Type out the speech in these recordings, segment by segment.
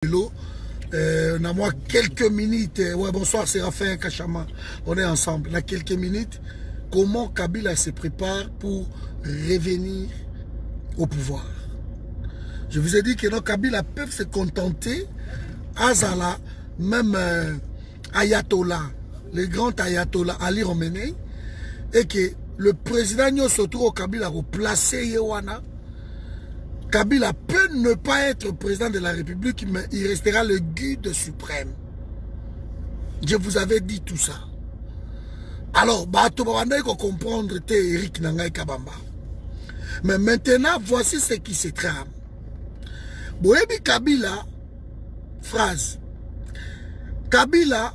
On a moi quelques minutes. Ouais, bonsoir Séraphin Kachama. On est ensemble. On a quelques minutes. Comment Kabila se prépare pour revenir au pouvoir? Je vous ai dit que nos Kabila peuvent se contenter. Azala, même Ayatollah, le grand Ayatollah Ali Khamenei, et que le président Nyosoto au Kabila a replacé Yewana. Kabila peut ne pas être président de la République, mais il restera le guide suprême. Je vous avais dit tout ça. Alors, il faut comprendre Eric Nangai Kabamba. Mais maintenant, voici ce qui se trame. Boyebi Kabila, phrase. Kabila,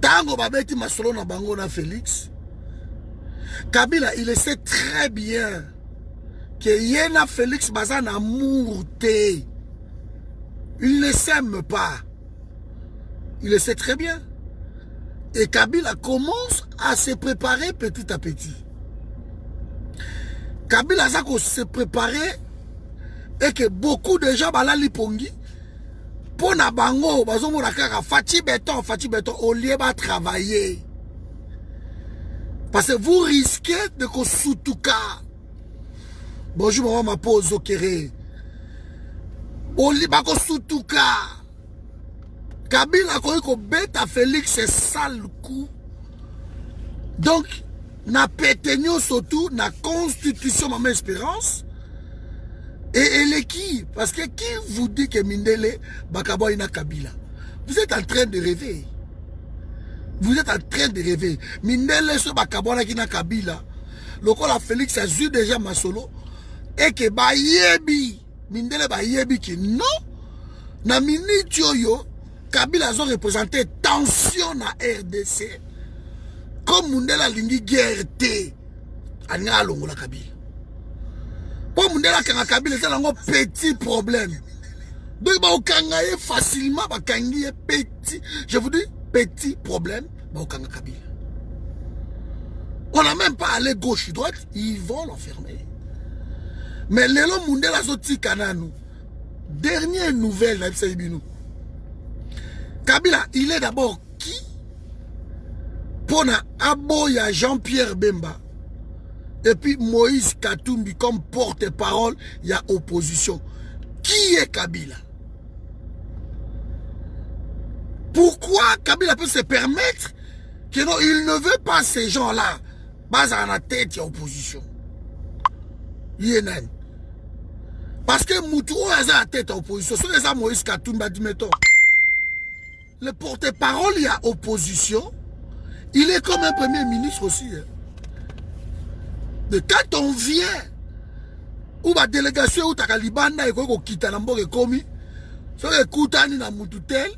tango babeti masolo na bango na Félix. Kabila, il sait très bien que Yena Félix Bazan amour te. Il ne s'aime pas. Il le sait très bien. Et Kabila commence à se préparer petit à petit. Kabila a se préparer et que beaucoup de gens bala lipongi pour na bango bazo morakaka fati béton au lieu de travailler. Parce que vous risquez de kosutuka. Bonjour maman ma pause au kéré. Au lieu de kosutuka. Kabila ko beta Félix c'est sale coup. Donc na pétenio surtout na constitution maman espérance. Et elle est qui? Parce que qui vous dit que Mindele Bakabo ina Kabila? Vous êtes en train de rêver. Vous êtes en train de rêver. Mindele so Bakabo ina Kabila. Lokola Félix a vu déjà Masolo. Et que ba yebi. Mindele ba yebi ki non. Na minute yo. Kabila a représenté tension na RDC. Comme Mundela lingi guerre te. Anya longola Kabila. Pour Mundela kanga Kabila c'est un petit problème. Donc ba okangaye facilement ba kangi petit. Je vous dis petit problème ba okanga Kabila. On n'a même pas allé gauche droite, ils vont l'enfermer. Mais lelo Mundela zoti kananu. Dernière nouvelle na Ibsaibinou. Kabila, il est d'abord qui? Pona Aboya Jean-Pierre Bemba. Et puis Moïse Katumbi comme porte-parole, il y a opposition. Qui est Kabila? Pourquoi Kabila peut se permettre que non, il ne veut pas ces gens-là? Bas à la tête, il y a opposition. Yénen. Parce que Moutou a la tête à opposition. C'est les Moïse Katumbi dit mettons. Le porte-parole, il y a opposition. Il est comme un premier ministre aussi. Hein. De quand on vient, ou la délégation ou ta Kalibanda et qu'on quitte la mboge commis, soit écoutani na mututel,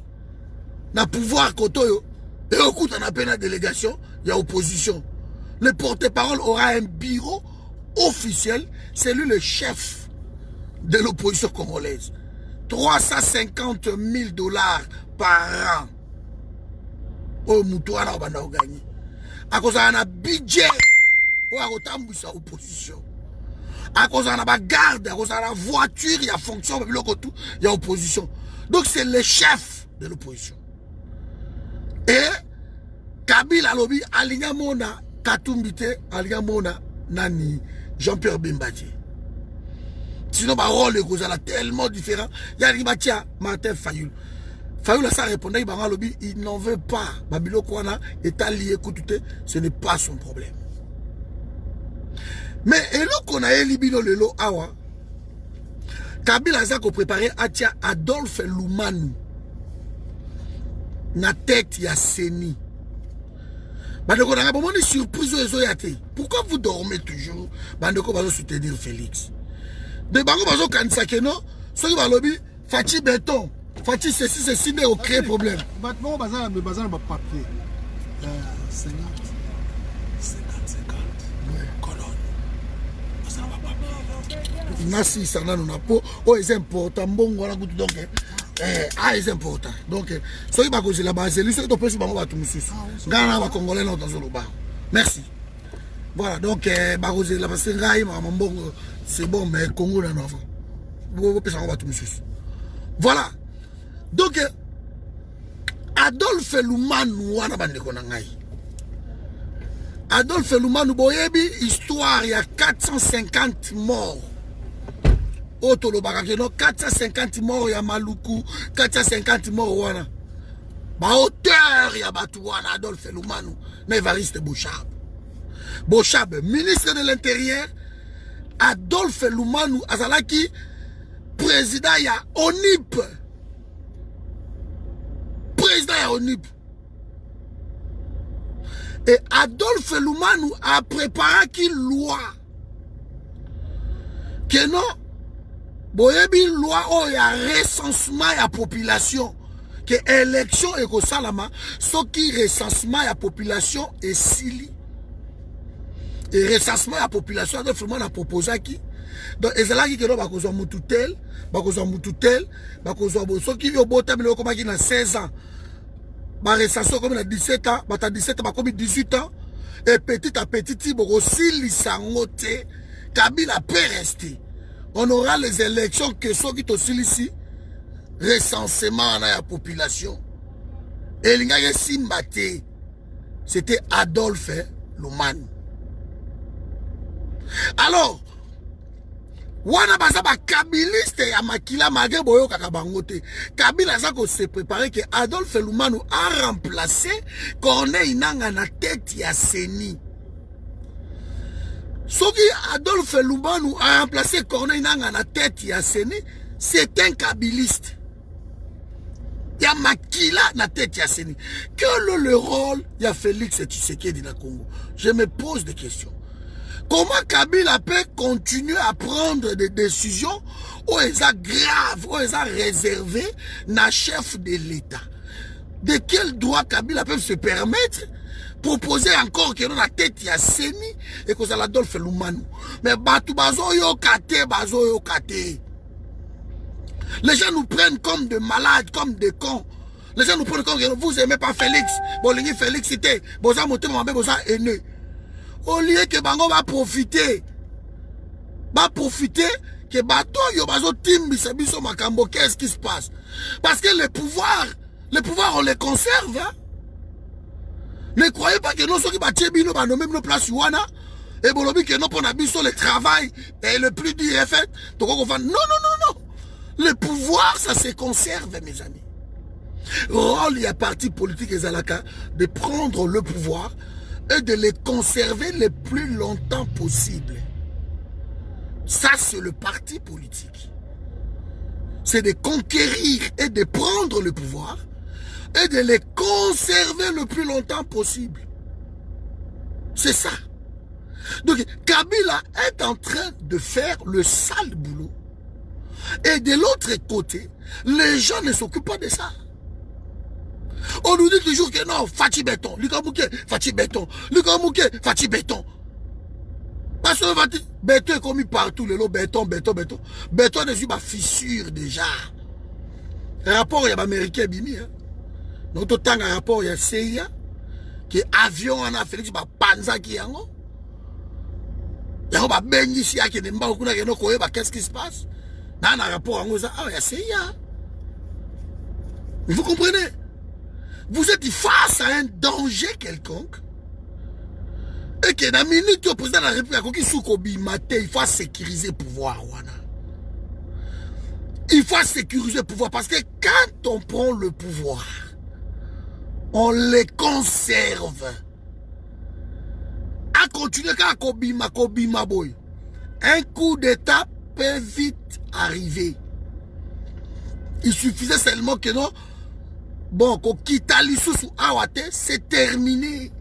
na pouvoir kotoyo, et au coup on appelle la délégation, il y a opposition. Le porte-parole aura un bureau officiel, c'est lui le chef de l'opposition congolaise. 350 000 $ par an. Oh, Moutouana va gagner. À cause d'un budget, ou à cause de opposition. À cause d'un garde, à cause d'une voiture, il y a fonction, il y a opposition. Donc c'est le chef de l'opposition. Et Kabila Lobi, Alinga Mona, Katumbite, Alinga Mona, Nani, Jean-Pierre Bembadji. Sinon, ma rôle est tellement différent. Il y a Ribatia, Martin Fayoul. Fayoul a ça répondre, il n'en veut pas. Babilo Kouana est allié, ce n'est pas son problème. Mais et là qu'on a éliminé le lot awa, Kabila Zako préparé Atia Adolphe Lumanu. Na tête ya Seni. Bandeko na ngabomoni surprise ozo yate. Pourquoi vous dormez toujours? Bandeko va soutenir Félix. De bango bazo kanisa keno, soki balobi Fati béton, Fati ceci mais au créer problème. Battement bazar me bazar ba papier. 50. Ouais, colonne. Bazar ba papier. Nasi sana na po, oh c'est important bongo na kutu donc c'est important. Donc soki ba kozi la base, lui soki to pesi bango ba tumususu. Ngana ba congolais na tozolo ba. Merci. Voilà, donc, la c'est bon, mais Congo, là, non. Vous pouvez savoir tout, monsieur. Voilà. Donc, Adolphe Lumanu, wana bandeko na ngai. Adolphe Lumanu, boyebi, histoire, il y a 450 morts. Otolobaka keno, 450 morts, il y a Maluku, 450 morts, wana. Ba auteur, il y a Batouana, Adolphe Lumanu, Nevariste Bouchab. Bouchab, ministre de l'Intérieur, Adolphe Lumanu, Azalaki, président, il y a ONIP. Président, il y a ONIP. Et Adolphe Lumanu a préparé une loi. Que non, boyebi loi où il y a recensement de la population. Que élection et que salama, ce qui recensement de la population est sili. Et recensement de la population, Adolphe Lumanu a proposé qui. Donc, et c'est là qu'il y a un moutoutel, ceux qui ont beau terme, comme il a 16 ans. Ma recensation comme il a 17 ans, ma 17 ans, comme 18 ans, et petit à petit, aussi l'issangote, Kabila peut rester. On aura les élections que ceux qui sont ici, recensement dans la population. Et il y a Simbate, c'était Adolphe Lumanu. Alors, wana baza ba kabiliste ya makila magé boyo kakabangote. Kabila zako se préparer que Adolphe Lumanu a remplacé Corneille Nangaa na tête ya Seni. Soki Adolphe Lumanu a remplacé Corneille Nangaa na tête ya Seni, c'est un kabiliste. Ya makila na tête ya Seni. Quel est le rôle ya Félix Tshisekedi na Congo? Je me pose des questions. Comment Kabila peut continuer à prendre des décisions où elles sont graves, où elles sont réservées na chef de l'État? De quel droit Kabila peut se permettre proposer encore que dans la tête il y a Seni et que ça l'Adolphe Lumanu? Mais batu bazo yo kate. Les gens nous prennent comme des malades, comme des cons. Les gens nous prennent comme vous aimez pas Félix. Bon, Félix c'était, boza monté mon boza haineux. Au lieu que Bango va profiter que bateau yo bazo timbi sabiso makambo, qu'est-ce qui se passe? Parce que le pouvoir on les conserve. Hein? Ne croyez pas que nous sommes bino ba nommer nos places wana et bolobi que non pour nabiso le travail est le plus dur est fait. Donc on va non. Le pouvoir ça se conserve mes amis. Rôle il y a parti politique et Zalaka de prendre le pouvoir et de les conserver le plus longtemps possible. Ça, c'est le parti politique. C'est de conquérir et de prendre le pouvoir et de les conserver le plus longtemps possible. C'est ça. Donc, Kabila est en train de faire le sale boulot. Et de l'autre côté, les gens ne s'occupent pas de ça. On nous dit toujours que non, Fati béton, Lukamouké, Fati béton, Lukamouké, Fati béton. Parce que Fati béton est commis partout, le lot béton. Béton est une fissure déjà. Un rapport, il y a l'américain bimi. Notre temps, un rapport, il y a CIA, qui est avion en Afrique, il y a Panza qui est en haut. Il y a un Benji ici, qui est en haut, qu'est-ce qui se passe? Dans un rapport, il y a CIA. Vous comprenez? Vous êtes face à un danger quelconque et que dans la minute au président de la République il faut sécuriser le pouvoir. Il faut sécuriser le pouvoir parce que quand on prend le pouvoir, on les conserve. À continuer quand Kobima boy. Un coup d'état peut vite arriver. Il suffisait seulement que non. Bon, c'est terminé.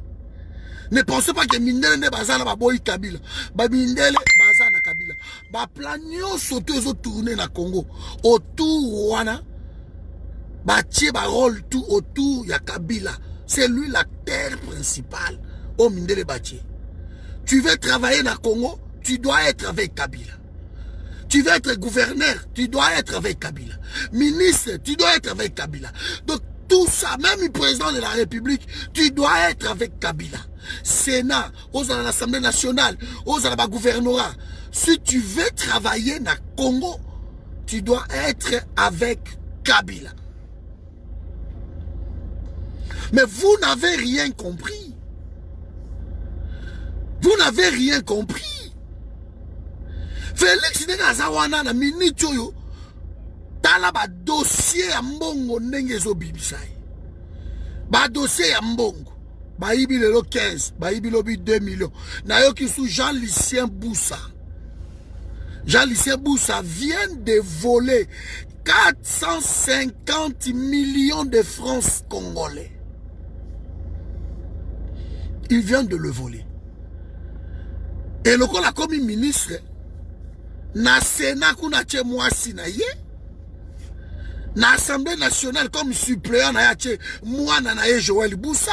Ne pensez pas que Mindele ne bazana ba boy Kabila. Ba Mindele bazana Kabila. Ba planio sauter aux tourner na Congo. Autour wana. Ba tie ba rôle tout autour ya Kabila. C'est lui l'acteur principal. Au Mindele Batie. Tu veux travailler na Congo, tu dois être avec Kabila. Tu veux être gouverneur, tu dois être avec Kabila. Ministre, tu dois être avec Kabila. Donc tout ça, même le président de la République, tu dois être avec Kabila. Sénat, aux l'Assemblée nationale, aux la gouvernorat. Si tu veux travailler dans le Congo, tu dois être avec Kabila. Mais vous n'avez rien compris. Vous n'avez rien compris. Félix Nekazawana na minute yo tala ba dossier ya mbongo ndenge zo bibisai. Ba dossier ya mbongo. Ba ibi lelo 15, ba ibi lobi 2 millions. Na yo ki sou Jean-Lucien Boussa. Jean-Lucien Boussa vient de voler 450 millions de francs congolais. Il vient de le voler. Et le a comme ministre, na Sénat kuna tche mwasi na ye, na Assemblée nationale comme suppléant na tche mwana na ye Joël Boussa,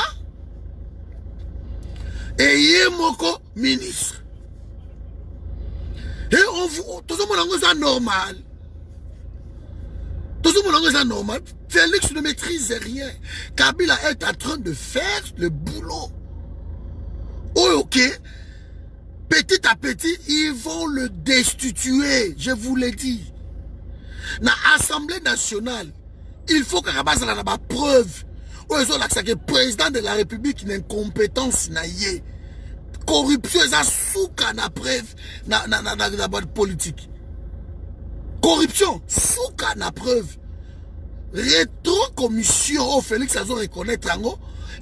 et ye moko ministre. Et on vous, tout le monde est normal. Tout le monde est normal. Félix ne maîtrise rien. Kabila est en train de faire le boulot. Oh, ok. Petit à petit, ils vont le destituer. Je vous l'ai dit. Dans l'Assemblée nationale, il faut que Rabaz ait la preuve. Le président de la République n'a incompétence. Corruption, ça souka na preuve na politique. Corruption, souka na preuve. Rétro-commission, oh Félix Azo reconnaître,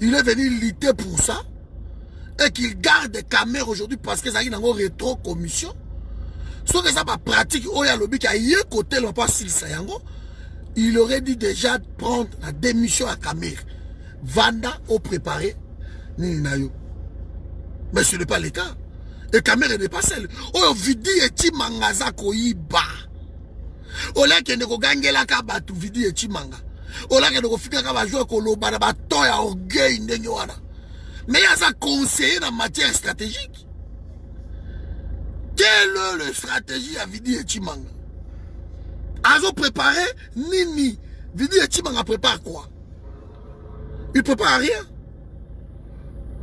il est venu lutter pour ça. Et qu'il garde des caméras aujourd'hui parce que ça y est dans rétro-commission. Sauf que ça va pratique, oh y'a lobby qui a yé côté l'on pas s'il sayango. Il aurait dit déjà de prendre la démission à caméra. Vanda au préparé, ni nayo. Mais ce n'est pas le cas. Et caméra n'est pas celle. Oh vidi eti mangaza koyiba. Ola kende ko gangela ka batu vidi eti manga. Ola kende ko fika ka ba jouer ko loba na ba to ya orgueil ndenge wana. Mais il y a un conseiller en matière stratégique. Quelle est la stratégie à Vidi et Chimanga? Ils ont préparé Nini. Vidi et Chimanga prépare quoi? Ils préparent rien.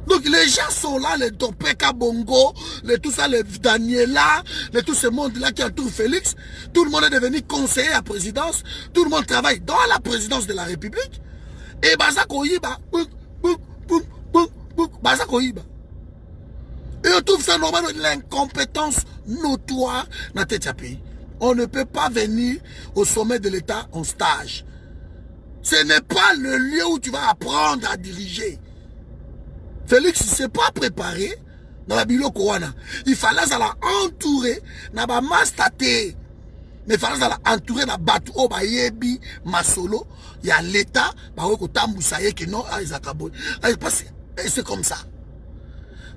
Donc les gens sont là, les Topeka Bongo, les tout ça, les Daniela, les tout ce monde-là qui entoure Félix. Tout le monde est devenu conseiller à la présidence. Tout le monde travaille dans la présidence de la République. Et Baza Koyiba, et on trouve ça normal, l'incompétence notoire dans notre pays. On ne peut pas venir au sommet de l'État en stage. Ce n'est pas le lieu où tu vas apprendre à diriger. Félix ne s'est pas préparé dans la bilo Corona. Il fallait entourer dans la mastate. Mais il fallait entourer dans la bateau bayebi masolo. Il y a l'État, c'est comme ça.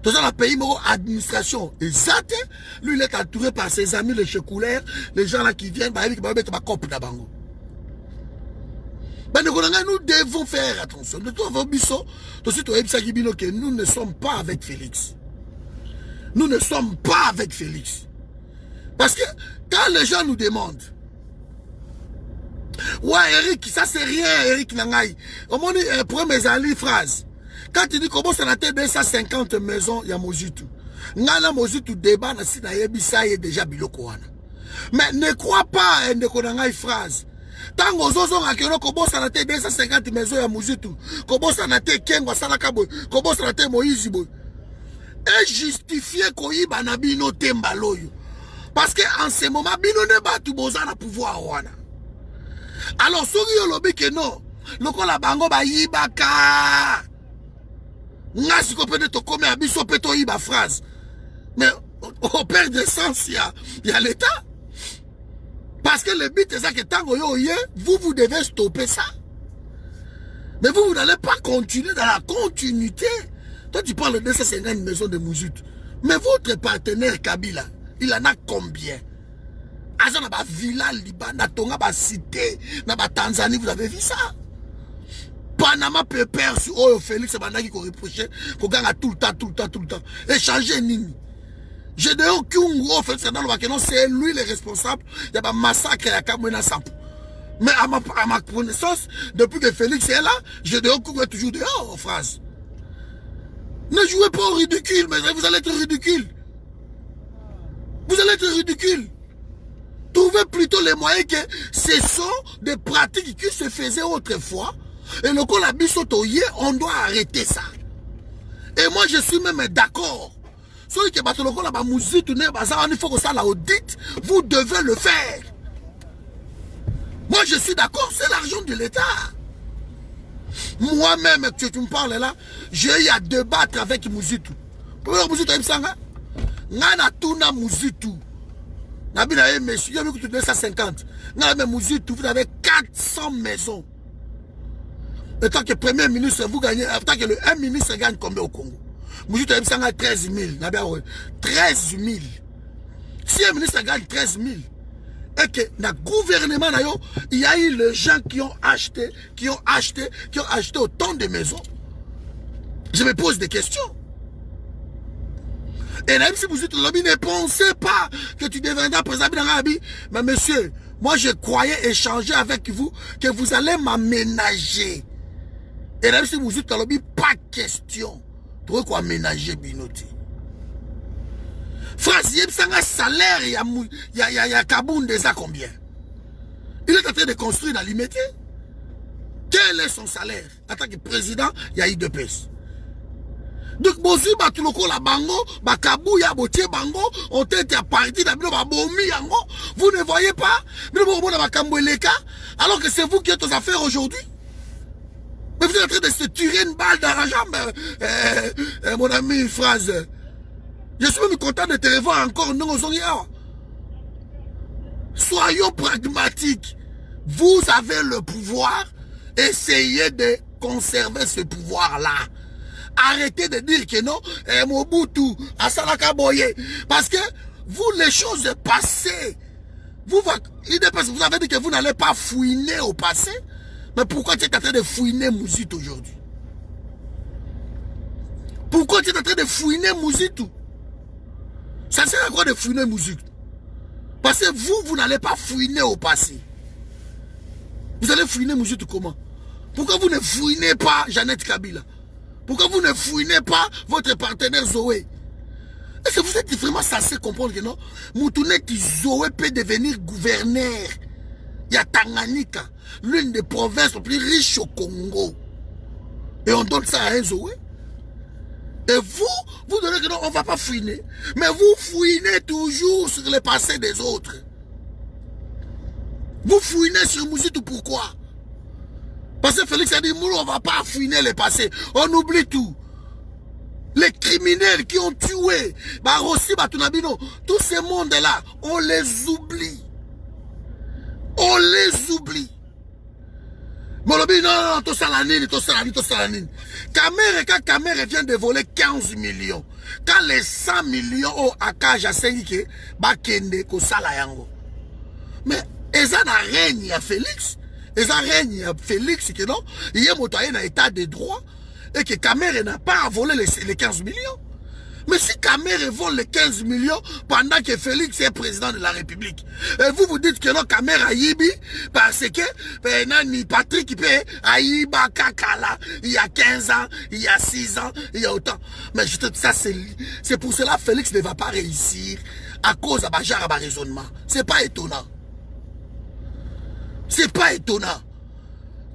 Dans le pays, administration exacte, lui il est entouré par ses amis, les checouleurs, les gens là qui viennent, nous devons faire attention. Nous ne sommes pas avec Félix. Nous ne sommes pas avec Félix. Parce que quand les gens nous demandent, ouais, Eric, ça c'est rien, Eric Nangaï. Au moins, pour mes amis, phrase. Quand tu dis comment ça n'a été 150 maisons, il y a Mozitu. Ngana Mozitu débat, si na yebisa est déjà biloko. Mais ne crois pas, ne connais phrase. Tant que vous avez comment ça n'a été 250 maisons, il y a Mozitu. Comment ça n'a été Kengo Salakabo, comment ça n'a été Moïse. Et justifier Koyiba Nabino Tembaloyo. Parce qu'en ce moment, Bino ne bat tout besoin de pouvoir. Alors, si vous avez dit que non, le bango ba yibaka. Nasi ko peut-être comme un biso peut yiba phrase. Mais au père de sens, il y a l'État. Parce que le but est ça que tango yo ye, vous devez stopper ça. Mais vous n'allez pas continuer dans la continuité. Toi, tu parles de 250 maisons de Mouzut. Mais votre partenaire Kabila, il en a combien? Aza na ba villa Liban, na tonga ba cité, na ba Tanzanie, vous avez vu ça? Panama Papers sur Oyo Félix Bandaki qu'on reprochait, qu'on gagne tout le temps. Échanger Nini. J'ai de Kyungo Félix Bandaki, c'est lui le responsable. Il y a un massacre à Kamwena Sampo. Mais à ma connaissance, depuis que Félix est là, j'ai de Kyungo toujours dehors en phrase. Ne jouez pas au ridicule, mais vous allez être ridicule. Vous allez être ridicule. Trouvez plutôt les moyens que ce sont des pratiques qui se faisaient autrefois. Et le coup, la bisotoye, on doit arrêter ça. Et moi, je suis même d'accord. Celui qui est battu le coup, la musique, il faut que ça l'audite, vous devez le faire. Moi, je suis d'accord, c'est l'argent de l'État. Moi-même, tu me parles là, j'ai eu à débattre avec Mouzitou. Pour Mouzitou, il me semble, Nana Tuna Mouzitou. Nabina, monsieur, il y a 250. Nana Mouzitou, vous avez 400 maisons. Et tant que Premier ministre, vous gagnez, tant que le 1 ministre gagne combien au Congo? Mouzitou, il me semble 13 000. 13 000. Si un ministre gagne 13 000, et que dans le gouvernement, il y a eu les gens qui ont acheté autant de maisons. Je me pose des questions. Et même si vous êtes lobby, ne pensez pas que tu deviendras président dans l'habit. Mais monsieur, moi je croyais échanger avec vous que vous allez m'aménager. Et même si vous êtes lobby, pas question. Tu vois quoi aménager Binoti? Phrase, il y a un salaire, il y a Kaboun déjà combien? Il est en train de construire dans l'immédiat. Quel est son salaire? En tant que président, il y a IDPS. Donc, bonjour, tout le monde, la bango, Kabou, ya botier bango, on t'a à partir d'abord, vous ne voyez pas? Alors que c'est vous qui êtes aux affaires aujourd'hui. Mais vous êtes en train de se tirer une balle dans la jambe, mon ami, phrase. Je suis même content de te revoir encore. Soyons pragmatiques. Vous avez le pouvoir. Essayez de conserver ce pouvoir-là. Arrêtez de dire que non, Mobutu, Asalaka Boye. Parce que vous, les choses passées, vous avez dit que vous n'allez pas fouiner au passé. Mais pourquoi tu es en train de fouiner Mouzitou aujourd'hui? Pourquoi tu es en train de fouiner Mouzitou? Ça sert à quoi de fouiner musique? Parce que vous n'allez pas fouiner au passé. Vous allez fouiner musique comment? Pourquoi vous ne fouinez pas Jeannette Kabila? Pourquoi vous ne fouinez pas votre partenaire Zoé? Est-ce que vous êtes vraiment censé comprendre que non? Moutouneti Zoé peut devenir gouverneur. Il y a Tanganyika, l'une des provinces les plus riches au Congo. Et on donne ça à un Zoé? Et vous donnez que non, on ne va pas fouiner. Mais vous fouinez toujours sur le passé des autres. Vous fouinez sur Mouzitou, pourquoi? Parce que Félix a dit, on ne va pas fouiner le passé. On oublie tout. Les criminels qui ont tué, Barossi, Batunabino, tout ce monde-là, on les oublie. On les oublie. Molobi, non, tout ça la nine. Quand Kamere vient de voler 15 millions, quand les 100 millions au Akaja Sengike, Bakende, Kosala Yango. Mais, ça n'a rien, il y a Félix. Ça règne, il y a Félix, que non, il y a un état de droit, et que Kamere n'a pas volé les 15 millions. Mais si Kamere vole les 15 millions pendant que Félix est président de la République, et vous dites que non, Kamere a yibi, parce que ni Patrick a yiba Kakala, il y a 15 ans, il y a 6 ans, il y a autant. Mais je te dis ça, c'est pour cela que Félix ne va pas réussir à cause de Bajar à raisonnement. C'est pas étonnant. C'est pas étonnant.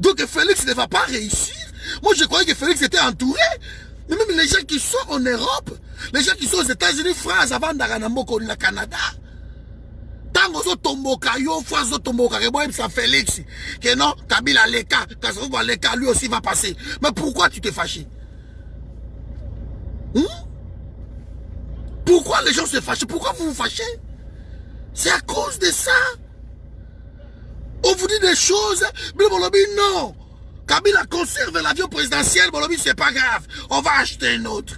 Donc Félix ne va pas réussir. Moi je croyais que Félix était entouré. Mais même les gens qui sont en Europe, les gens qui sont aux États-Unis, France, avant d'Aranamboko, au Canada, tant que Tomboka, France, Tomboka, c'est Félix, que non, Kabila Leka, Kassouma Leka, lui aussi va passer. Mais pourquoi tu t'es fâché? Pourquoi les gens se fâchent? Pourquoi vous vous fâchez? C'est à cause de ça. On vous dit des choses, mais Bolobi, non. Kabila conserve l'avion présidentiel, Bolobi, c'est pas grave. On va acheter un autre.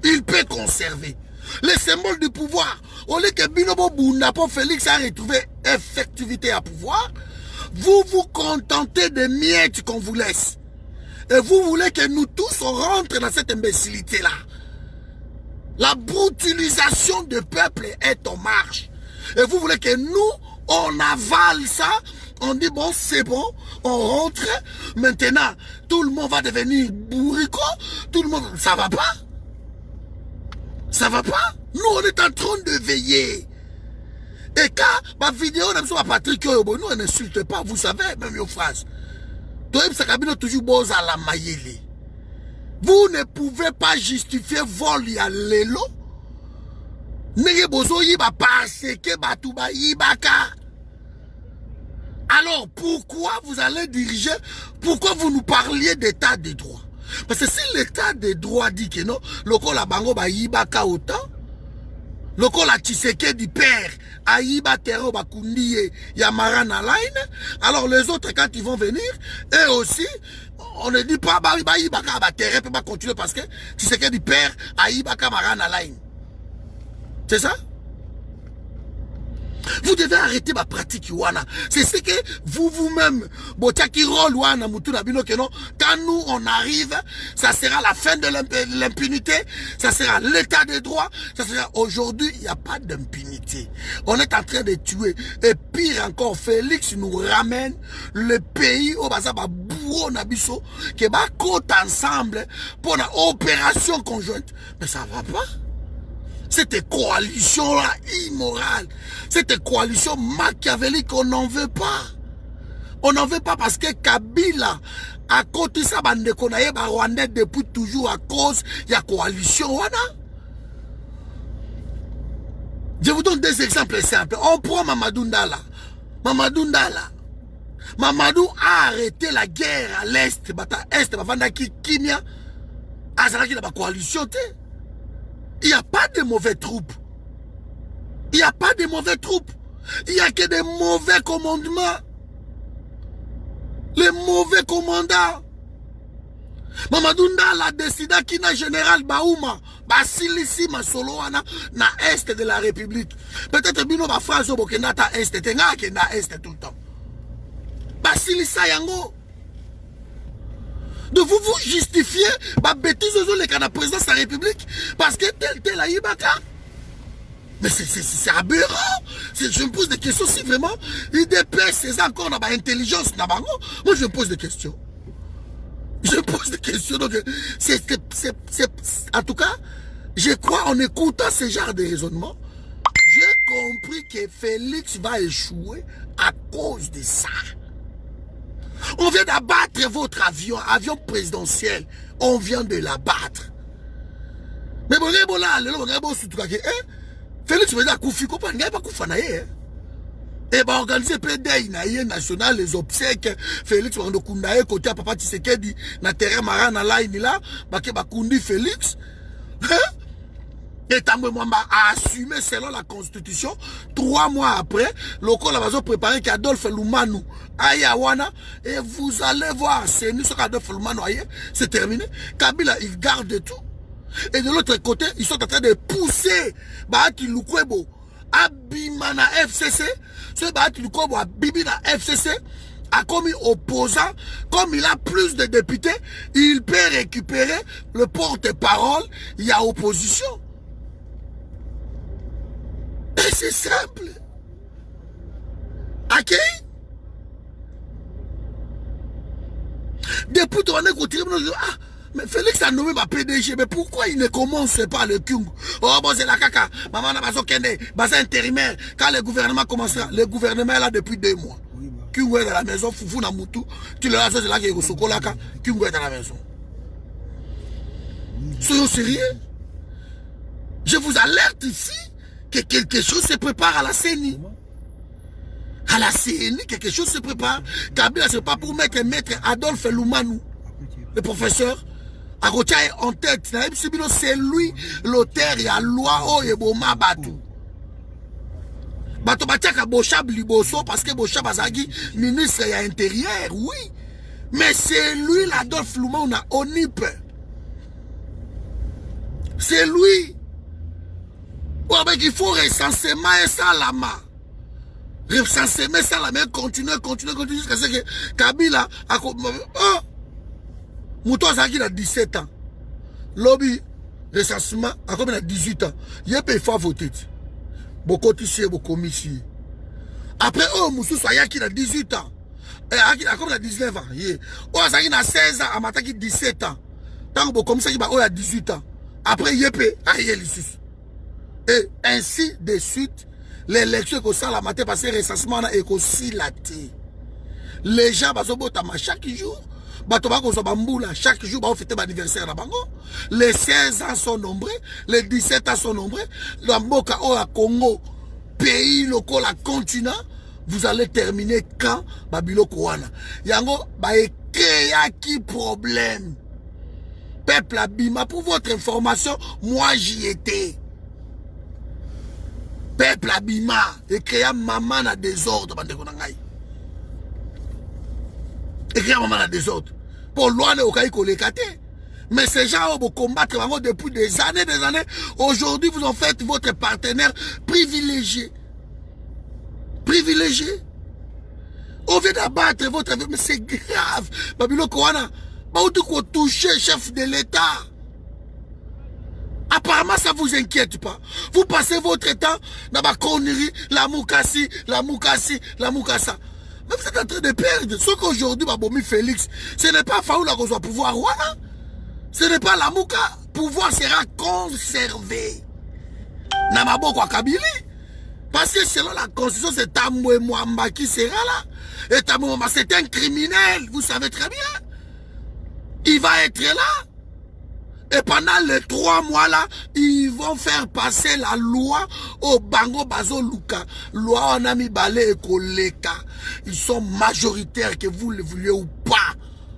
Il peut conserver. Les symboles du pouvoir. Au lieu que Binobo Bundapo Félix a retrouvé effectivité à pouvoir, vous vous contentez des miettes qu'on vous laisse. Et vous voulez que nous tous on rentre dans cette imbécilité-là. La brutalisation du peuple est en marche. Et vous voulez que nous, on avale ça. On dit, bon, c'est bon, on rentre. Maintenant, tout le monde va devenir bourrico. Tout le monde, ça va pas? Ça va pas? Nous, on est en train de veiller. Et quand ma vidéo, Patrick, nous on n'insulte pas, vous savez, même une phrase. Toujours beau à la maïli. Vous ne pouvez pas justifier vol à l'élo. Alors pourquoi vous allez diriger? Pourquoi vous nous parliez d'état de droit? Parce que si l'état de droit dit que non, loko la bango ba yibaka autant, loko la Tshisekedi père ayiba terreau ba kundiye yamara na line, alors les autres quand ils vont venir, eux aussi, on ne dit pas ba yibaka ba terre peut pas continuer parce que Tshisekedi père ayiba mara na line. C'est ça? Vous devez arrêter ma pratique, Wana. C'est ce que vous-même, quand nous on arrive, ça sera la fin de l'impunité, ça sera l'état de droit, ça sera aujourd'hui, il n'y a pas d'impunité. On est en train de tuer. Et pire encore, Félix nous ramène le pays au Bazaba Bourreau Nabiso, qui va côte ensemble pour une opération conjointe. Mais ça va pas. Cette coalition-là immorale, cette coalition machiavélique, on n'en veut pas. On n'en veut pas parce que Kabila a côté sa bande qu'on a Rwandais depuis toujours à cause de la coalition. Je vous donne des exemples simples. On prend Mamadou Ndala. Mamadou Ndala. Mamadou a arrêté la guerre à l'Est. Bata Est, Bavandaki, Kimia. Azalaki la coalition. Il n'y a pas de mauvais troupes. Il n'y a pas de mauvais troupes. Il n'y a que des mauvais commandements. Les mauvais commandants. Mamadou Ndala a décidé qu'il y a un général Baouma. Basilisi Masoloana na Est de la République. Peut-être que ma phrase au Bokenata Est. Tenga Kenda Est tout le temps. Basilisa Yango. De vous justifier ma bêtise aux les canards président de la République parce que tel a Ibaka. Mais c'est aberrant. Je me pose des questions si vraiment IDPS c'est encore dans l'intelligence. Moi je me pose des questions. Je me pose des questions. Donc, en tout cas, je crois en écoutant ce genre de raisonnement, j'ai compris que Félix va échouer à cause de ça. On vient d'abattre votre avion, avion présidentiel. On vient de l'abattre. Mais bon, Félix veut dire Koufiko, pas Koufanaye. Et bah organiser PDI national les obsèques Félix Wandokundaye côté à Papa Tshisekedi na terrain marin na line là bah kundi Félix. Et Tambwe Mwamba a assumé selon la constitution. 3 mois après, le corps a préparé qu'Adolphe Lumanu aille à Wana. Et vous allez voir, c'est nous ce qu'Adolphe Lumanu aille, c'est terminé. Kabila, il garde tout. Et de l'autre côté, ils sont en train de pousser Bahati Lukwebo Abimana FCC. Ce Bahati Lukwebo Abimana FCC a commis opposant. Comme il a plus de députés, il peut récupérer le porte-parole. Il y a opposition. Et c'est simple. Ok? Depuis qu'on est côté, ah, mais Félix a nommé ma PDG, mais pourquoi il ne commence pas le Kung? Oh bon, c'est la caca. Maman n'a pas kende, bas intérimaire. Quand le gouvernement commencera, le gouvernement est là depuis 2 mois. Kung est dans la maison, Foufou na Moutou. Tu le rases, c'est là qu'il y a Sokolaka. Kung est dans la maison. Soyons sérieux. Je vous alerte ici que quelque chose se prépare à la CENI. À la CENI, quelque chose se prépare. Kabila, c'est pas pour mettre Adolphe Lumanu, le professeur. Agotia est en tête. C'est lui l'auteur de la loi Oyeboma Batou. Bato Batiaka Bochab Liboso parce que Bochab Azagi, ministre de l'Intérieur, oui. Mais c'est lui l'Adolphe Lumanu a ONIP. C'est lui. Il faut recensement et ça la main. Recensement ça la main, continuer jusqu'à ce que Kabila a... Oh! Mouton Zaki a 17 ans. Lobby, recensement, a combien a 18 ans. Il peut faire voter. Beaucoup ici, beaucoup ici. Après, oh, Moussou Sayaki a 18 ans. Et a combien a 19 ans. Oh, Zaki a 16 ans, Amataki 17 ans. Tant que comme ça, il a 18 ans. Après, il peut, et ainsi de suite, l'élection est ça la matin parce que recensement est aussi laté. Les gens bazobotama chaque jour. Chaque jour, on fête l'anniversaire à Bango. Les 16 ans sont nombreux, les 17 ans sont nombreux. La Mboka au Congo, pays local, continent, vous allez terminer quand Babilo Kouana. Yango, qui problème. Peuple Abima, pour votre information, moi j'y étais. Peuple Abima, et créa maman à désordre, et maman à désordre. Pour loin de Okaïko les kate. Mais ces gens vont combattre depuis des années. Aujourd'hui, vous en faites votre partenaire privilégié. Privilégié. On vient d'abattre votre... Mais c'est grave. Babilo Kouana. Vous touchez chef de l'État. Apparemment, ça ne vous inquiète pas. Vous passez votre temps dans ma connerie, la moukassi, la moukassa. Mais vous êtes en train de perdre. Ce qu'aujourd'hui, Babomi Félix, ce n'est pas Faoula qu'on soit pouvoir. Voilà. Ce n'est pas la mouka. Pouvoir sera conservé. Namabo kwa Kabili. Parce que selon la constitution, c'est Tamoué Mwamba qui sera là. Et Tamoué Mwamba, c'est un criminel. Vous savez très bien. Il va être là. Et pendant les 3 mois là, ils vont faire passer la loi au Bango Bazo Luka. Loi on a mis balé et koleka. Ils sont majoritaires, que vous le vouliez ou pas.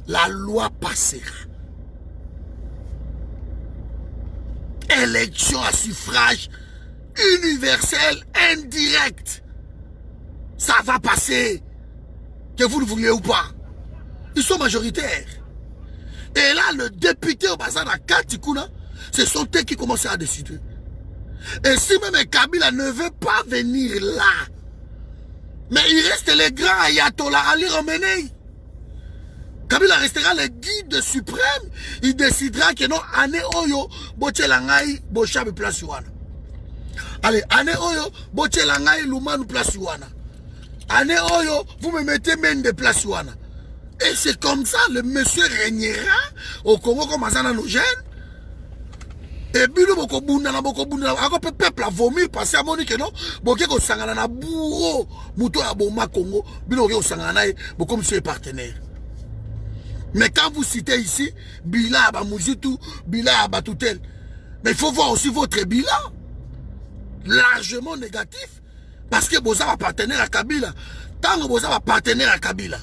La loi passera. Élection à suffrage universel, indirect. Ça va passer. Que vous le vouliez ou pas. Ils sont majoritaires. Et là, le député au bazar à Katikuna, ce sont eux qui commencent à décider. Et si même Kabila ne veut pas venir là, mais il reste les grands ayatollahs Ali Khamenei. Kabila restera le guide suprême. Il décidera que non, année oyo, boche langai, bocha place wana. Allez, année oyo, boche langai, lumanu place wana. Année oyo, vous me mettez même de place wana. Et c'est comme ça, le monsieur régnera au Congo comme ça dans nos jeunes. Et puis nous, beaucoup de peuple a vomi parce que mon que non, beaucoup de sangana na bourreau, muto à Boma Congo, beaucoup de sangana beaucoup monsieur partenaire. Mais quand vous citez ici, Bila Abamuzitu, Bila Abatoutel, mais il faut voir aussi votre bilan largement négatif parce que vous avez partenaire à Kabila. Tant que vous avez partenaire à Kabila.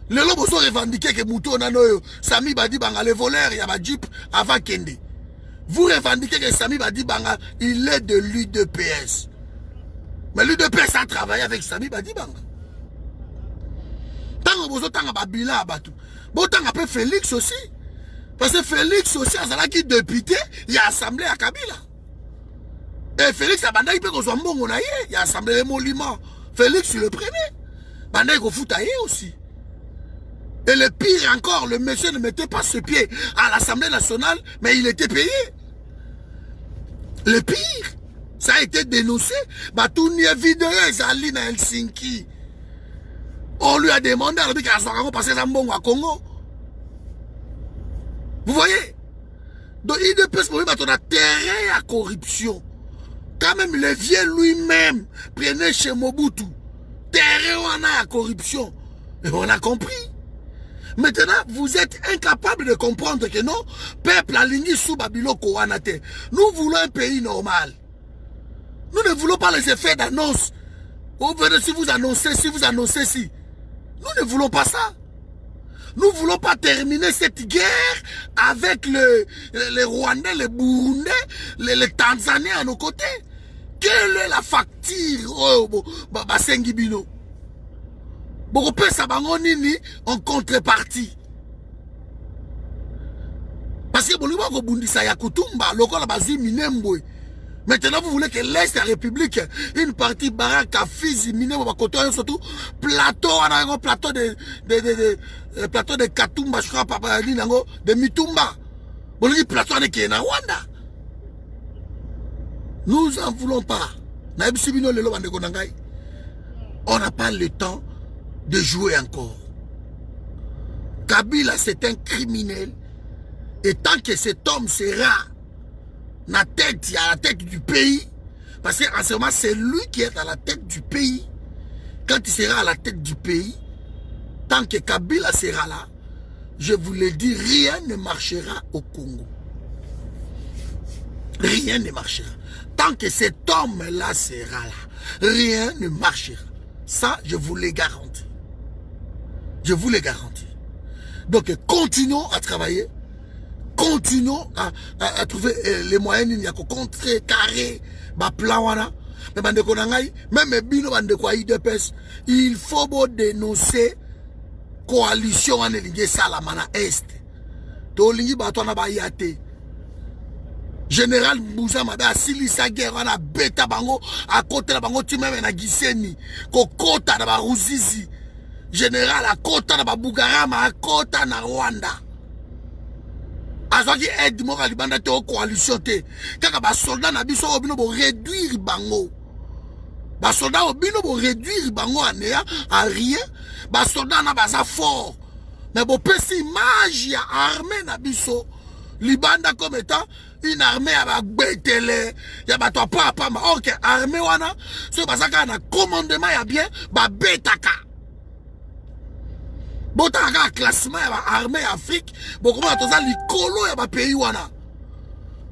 Les lobes ont revendiqué que Moutou Nanoyo, Sami Badi Banga, les voleurs, il y a un jeep avant Kende. Vous revendiquez que Sami Badi Banga, il est de l'UDPS. Mais l'UDPS a travaillé avec Sami Badi Banga. Tant que vous avez Babila Abatou. Bon, tant que Félix aussi. Parce que Félix aussi, a qui député, il y a assemblée à Kabila. Et Félix a bandé, il peut qu'on soit bon, il y a assemblée les monuments. Félix, il le prenait. Bandé, il faut tailler aussi. Et le pire encore, le monsieur ne mettait pas ses pieds à l'Assemblée nationale, mais il était payé. Le pire, ça a été dénoncé. Batouni vidéo, Zali à Helsinki. On lui a demandé à lui qu'il a passé à Congo. Vous voyez? Donc il ne peut se montrer qu'on a terrain à corruption. Quand même le vieux lui-même prenait chez Mobutu. Terrain on a à corruption. Et on a compris. Maintenant, vous êtes incapable de comprendre que non, peuple aligné sous Babilo Kouanate. Nous voulons un pays normal. Nous ne voulons pas les effets d'annonce. Vous venez si vous annoncez, si. Nous ne voulons pas ça. Nous ne voulons pas terminer cette guerre avec les Rwandais, les Burundais, les Tanzaniens à nos côtés. Quelle est la facture Basengibino? Beaucoup ça nini en contrepartie. Parce que Bolivia Bundisa Yakutumba, local Bazu Minemboy. Maintenant, vous voulez que l'Est de la République, une partie Baraka, Fizi, Minembo, côté surtout plateau, on a un plateau de Katumba, je crois, de Mitumba. Bolivia plateau qui est en Rwanda. Nous n'en voulons pas. On n'a pas le temps de jouer encore. Kabila, c'est un criminel. Et tant que cet homme sera à la tête du pays, Parce qu'en ce moment, c'est lui qui est à la tête du pays. Quand il sera à la tête du pays, tant que Kabila sera là, je vous le dis, rien ne marchera au Congo. Rien ne marchera. Tant que cet homme-là sera là, rien ne marchera. Ça, je vous le garantis. Je vous le garantis. Donc, continuons à travailler. Continuons à trouver les moyens de contrecarrer ma plan. Mais même Bino IDPS, il faut dénoncer coalition en Elingue Salamana Est. Tolingi Batona Bayate. Général Mbouza Mada Silisa Guerre a beta bango à côté de bango tu même na Giseni ko kota na Baruzizi. Général à côté na Bugarama à côté na Rwanda. Azaki aide mo kalibanda te coalition te. Kaka ba soldat na biso obino bo réduire bango. Ba soldat obino bo réduire bango à rien. Ba soldat na baza fort. Mais bo pesi image ya armée na biso. Libanda comme étant une armée à la bétele, ya ba toi pas. Ok, armée wana, so basaka na commandement ya bien, ba betaka. Botaka classement ya ba armée Afrique, bon comment toza likolo ya ba pays wana.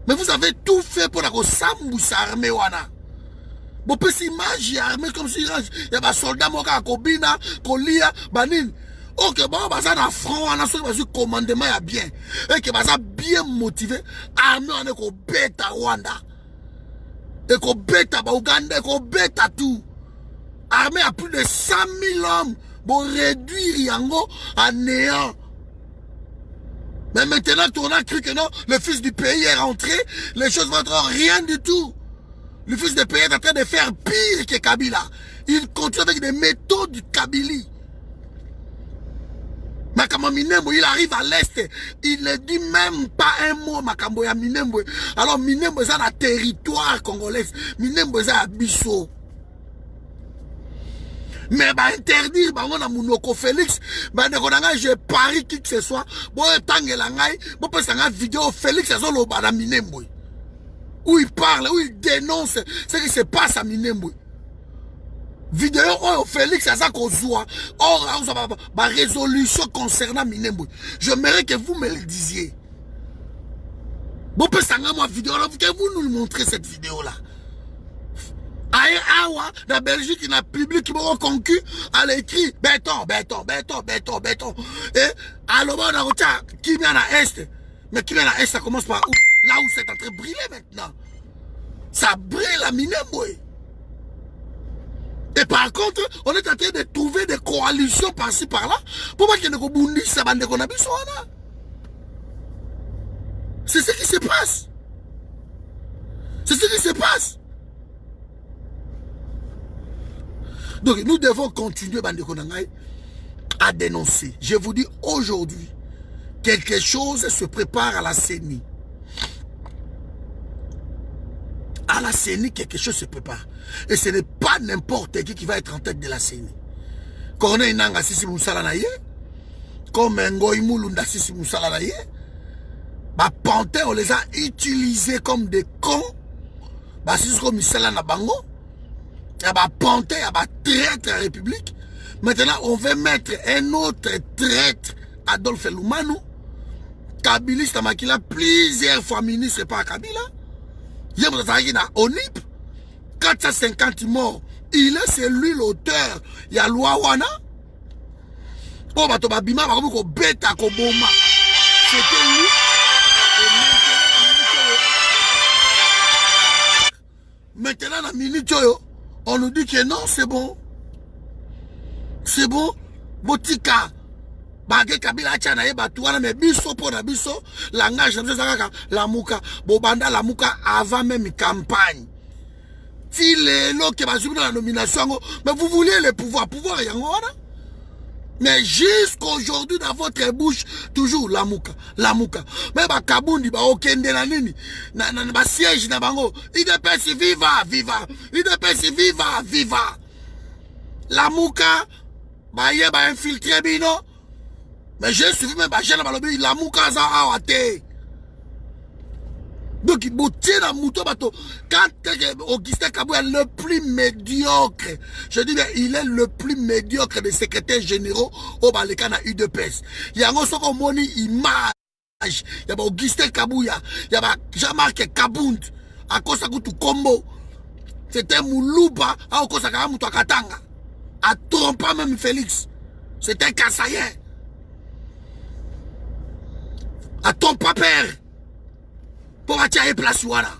Mais vous avez tout fait pour la sambusa armée wana. Bon pesi image ya armée comme si ya ba soldat moka kobina, kolia, banin. Ok, bon, bah ça na front, on a sur commandement ya bien. Et que bah ça bien motivé, armée on est ko bêta Rwanda. Et ko bêta ba Ouganda, et ko bêta tout. Armée a plus de 100 000 hommes pour réduire Yango à néant. Mais maintenant, on a cru que non, le fils du pays est rentré, les choses vont être rien du tout. Le fils du pays est en train de faire pire que Kabila. Il continue avec des méthodes du Kabili. Makambo Minembwe, il arrive à l'est, il ne dit même pas un mot Makambo ya Minembwe. Alors Minembwe c'est un territoire congolais, Minembwe c'est un bisso. Mais bah interdire, bah on a Mounoko Félix, bah je parie qui que ce soit, bon tangelangai, bon peut une vidéo Félix c'est le bas Minembwe. Où il parle, où il dénonce ce qui se passe à Minembwe. Vidéo oh Félix Aza Kozua or ma résolution concernant Minembwe. J'aimerais que vous me le disiez. Bon peut s'engager moi vidéo là, que vous nous montrez cette vidéo là. Aïe awa la Belgique il a public qui m'a conquis à l'écrit béton. Et alors on a retard qui vient à est. Mais qui vient à est ça commence par où? Là où c'est en train de brûler maintenant. Ça brûle à Minembwe. Et par contre, on est en train de trouver des coalitions par-ci par-là pour pas qu'il y ait des boundi ça bande qu'on a besoin. C'est ce qui se passe. C'est ce qui se passe. Donc nous devons continuer bande à dénoncer. Je vous dis aujourd'hui, quelque chose se prépare à la CENI. À la CENI, quelque chose se prépare. Et ce n'est pas n'importe qui va être en tête de la CENI. Corneille Nanga Sisi Moussala Naye, comme Ngoï Moulunda Sisi Moussala Naye, bah Panthère, on les a utilisés comme des cons. Bah Sisi Moussala Nabango, bah Panthère, bah traître à la République. Maintenant, on veut mettre un autre traître, Adolphe Lumanu, Kabiliste Makila, plusieurs fois ministre par Kabila. Il y a ONIP, 450 morts. Il est celui l'auteur. Il y a Louawana. Oh, bah, tu vas bima, bah, comme bêta, comme bomba. C'était lui. Maintenant, la minute, on nous dit que non, c'est bon. C'est bon. Botika. Bagé Kabila Tchana et Batouana, mais biso pour la biso, langage, la mouka, Bobanda la mouka avant même campagne. Si les lots qui va subir la nomination, mais vous voulez le pouvoir, yangona. Mais jusqu'aujourd'hui, dans votre bouche, toujours la mouka. Mais bah Kabundi, bah okende na nini, na siège na bango, IDPS viva. IDPS viva. La mouka, bah yé bah infiltré bino. Mais j'ai suivi même la Moukaza Awate. Donc, quand Augustin Kabou est le plus médiocre, je dis bien, il est le plus médiocre des secrétaires généraux au Balkan à UDPS. Il y a un image. Il y a Augustin Kabou, il y a Jean-Marc Kabound, à cause de Kombo. C'était Moulouba, à cause de Katanga. À tromper même Félix. C'était Kassayen. À tromper père. Pour attirer place voilà.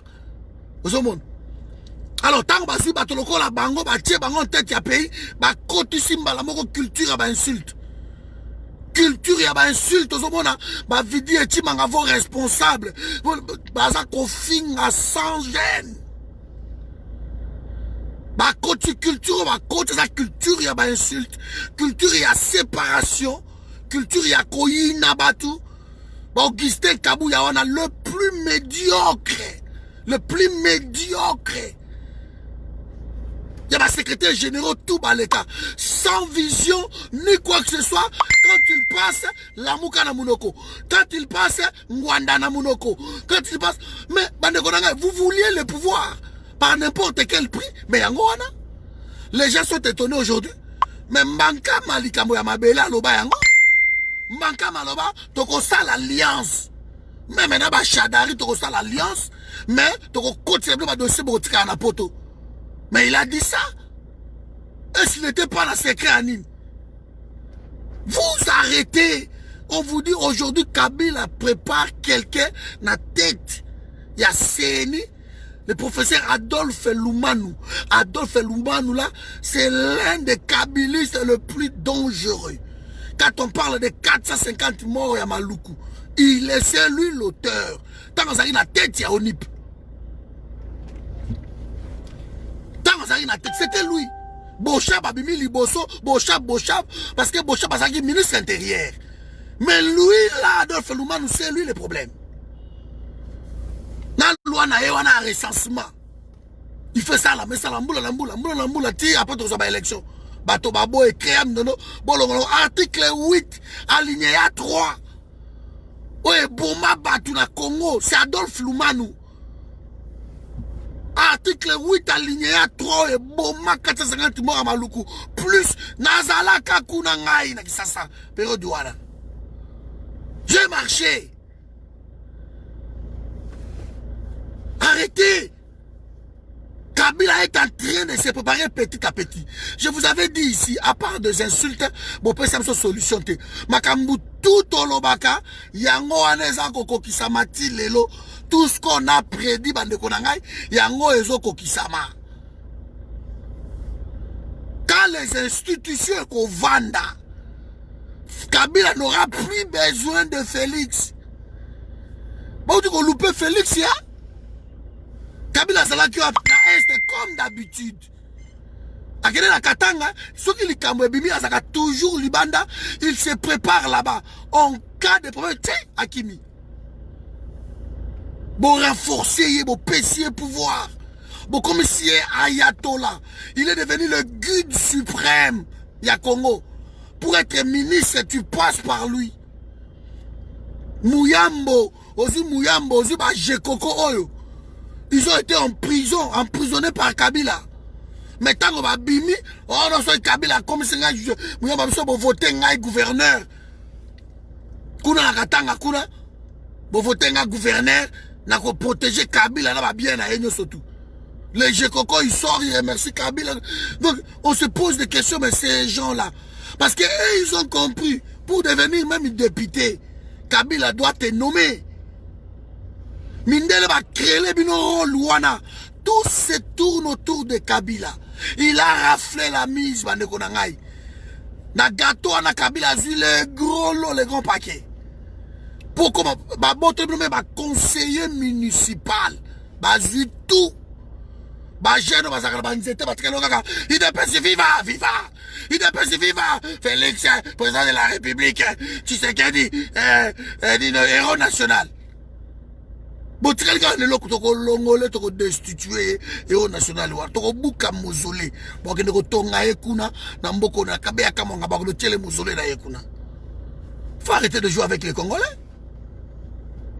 Alors tant que tu as la bango, tu as tête ya pays, bah côté simba la moko culture ba insulte. Culture ya ba insulte au monde, bah vidi et tu m'en avons responsable. Bah ça confinga sans gêne. Bah côté culture, bah côté sa culture ya ba insulte, culture ya séparation, culture ya koyina batu. Augustin Kabou, on a le plus médiocre. Le plus médiocre. Il y a un secrétaire général tout bas l'état. Sans vision, ni quoi que ce soit. Quand il passe, la Mouka na Munoko. Quand il passe, Ngwanda na Munoko. Quand il passe, mais, vous vouliez le pouvoir. Par n'importe quel prix. Mais Yangoana. Les gens sont étonnés aujourd'hui. Mais Manka Malikamo Yamabela Loba Yango. Manka Maloba, toko ça l'alliance. Mais maintenant, bah, Chadari, toko ça l'alliance. Mais, toko côté le dossier botika na poto. Mais il a dit ça. Est-ce qu'il n'était pas la secret anime? Vous arrêtez. On vous dit aujourd'hui, Kabila prépare quelqu'un na tête. Il y a Séni, le professeur Adolphe Lumanu. Adolphe Lumanu là, c'est l'un des kabilistes le plus dangereux. Quand on parle de 450 morts à Maluku, il est celui l'auteur. Tant qu'on s'arrive la tête, il y a Onip. Tant qu'on s'arrive la tête, c'était lui. Bochab a bimi Liboso, Bochab, parce que Bochab a été ministre intérieur. Mais lui, là, Adolphe Lumanu, c'est lui le problème. Dans la loi, il y a un recensement. Il fait ça là, mais ça l'amboula, après tout ça, l'élection. Bato Babo et Créam de article 8, alinéa 3. Ouais, Boma Batu na Congo, c'est Adolphe Lumanu. Article 8, alinéa 3, et Boma 450 morts à Maluku. Plus Nazala Kakuna Ngai na Kisasa, période douana. J'ai marché. Arrêtez. Kabila est en train de se préparer petit à petit. Je vous avais dit ici, à part des insultes, bon, peut ça me solution. Makambu tout au lobaka, yango aneza koko kisamati lelo, tout ce qu'on a prédit, bande konangai, yango ezo kokisama. Quand les institutions qu'on vanda, Kabila n'aura plus besoin de Félix. Bon, tu qu'on loupe Félix, ya? Kabila Salaki a comme d'habitude. A la Katanga, ceux qui les toujours Libanda, il se prépare là-bas. En cas de problème, tiens, Akimi. Bon renforcer, bon pessier pouvoir. Bon commissaire Ayatollah. Il est devenu le guide suprême. Ya Congo. Pour être ministre, tu passes par lui. Mouyambo, aussi Jekoko Oyo. Ils ont été en prison, emprisonnés par Kabila. Mais tant qu'on va bimi, on a soit Kabila comme c'est un juge, nous avons voté un gouverneur. Kuna na katanga kuna, bon voter un gouverneur, n'a qu'on protéger Kabila là bien à Enyo surtout. Les Jekoko ils sortent, ils remercient Kabila. Donc on se pose des questions, mais ces gens-là, parce que ils ont compris, pour devenir même député, Kabila doit te nommer. Mindele va créer les bino Luana. Tout se tourne autour de Kabila. Il a raflé la mise, bande konangai. Na gâteau na Kabila a les gros lots, les grands paquets. Pour comment, conseiller municipal, tout. Il dépêche viva. Félix, président de la République, tu sais qu'il dit, héros national. Bon, tu regardes le loco, tu l'ongolais, tu destitué, héros national, tu bouka mausolée. Bon, tu tonga ekuna, namboko na kabea kamonga, tu le mausolée na ekuna. Faut arrêter de jouer avec les Congolais.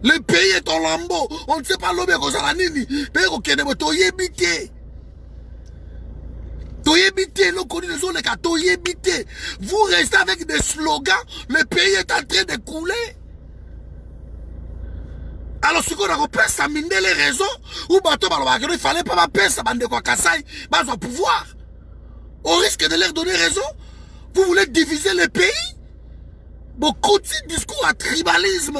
Le pays est en lambeau. On ne sait pas l'obé kozala nini. Pays kokende bo toyebite. Toyebite, le connu les autres, toyebite. Vous restez avec des slogans. Le pays est en train de couler. Alors, ce qu'on a repéré, ça mine les raisons. Ou bateau, il fallait pas ma ça bande quoi Kassai, au pouvoir. Au risque de leur donner raison, vous voulez diviser le pays. Beaucoup de discours à tribalisme.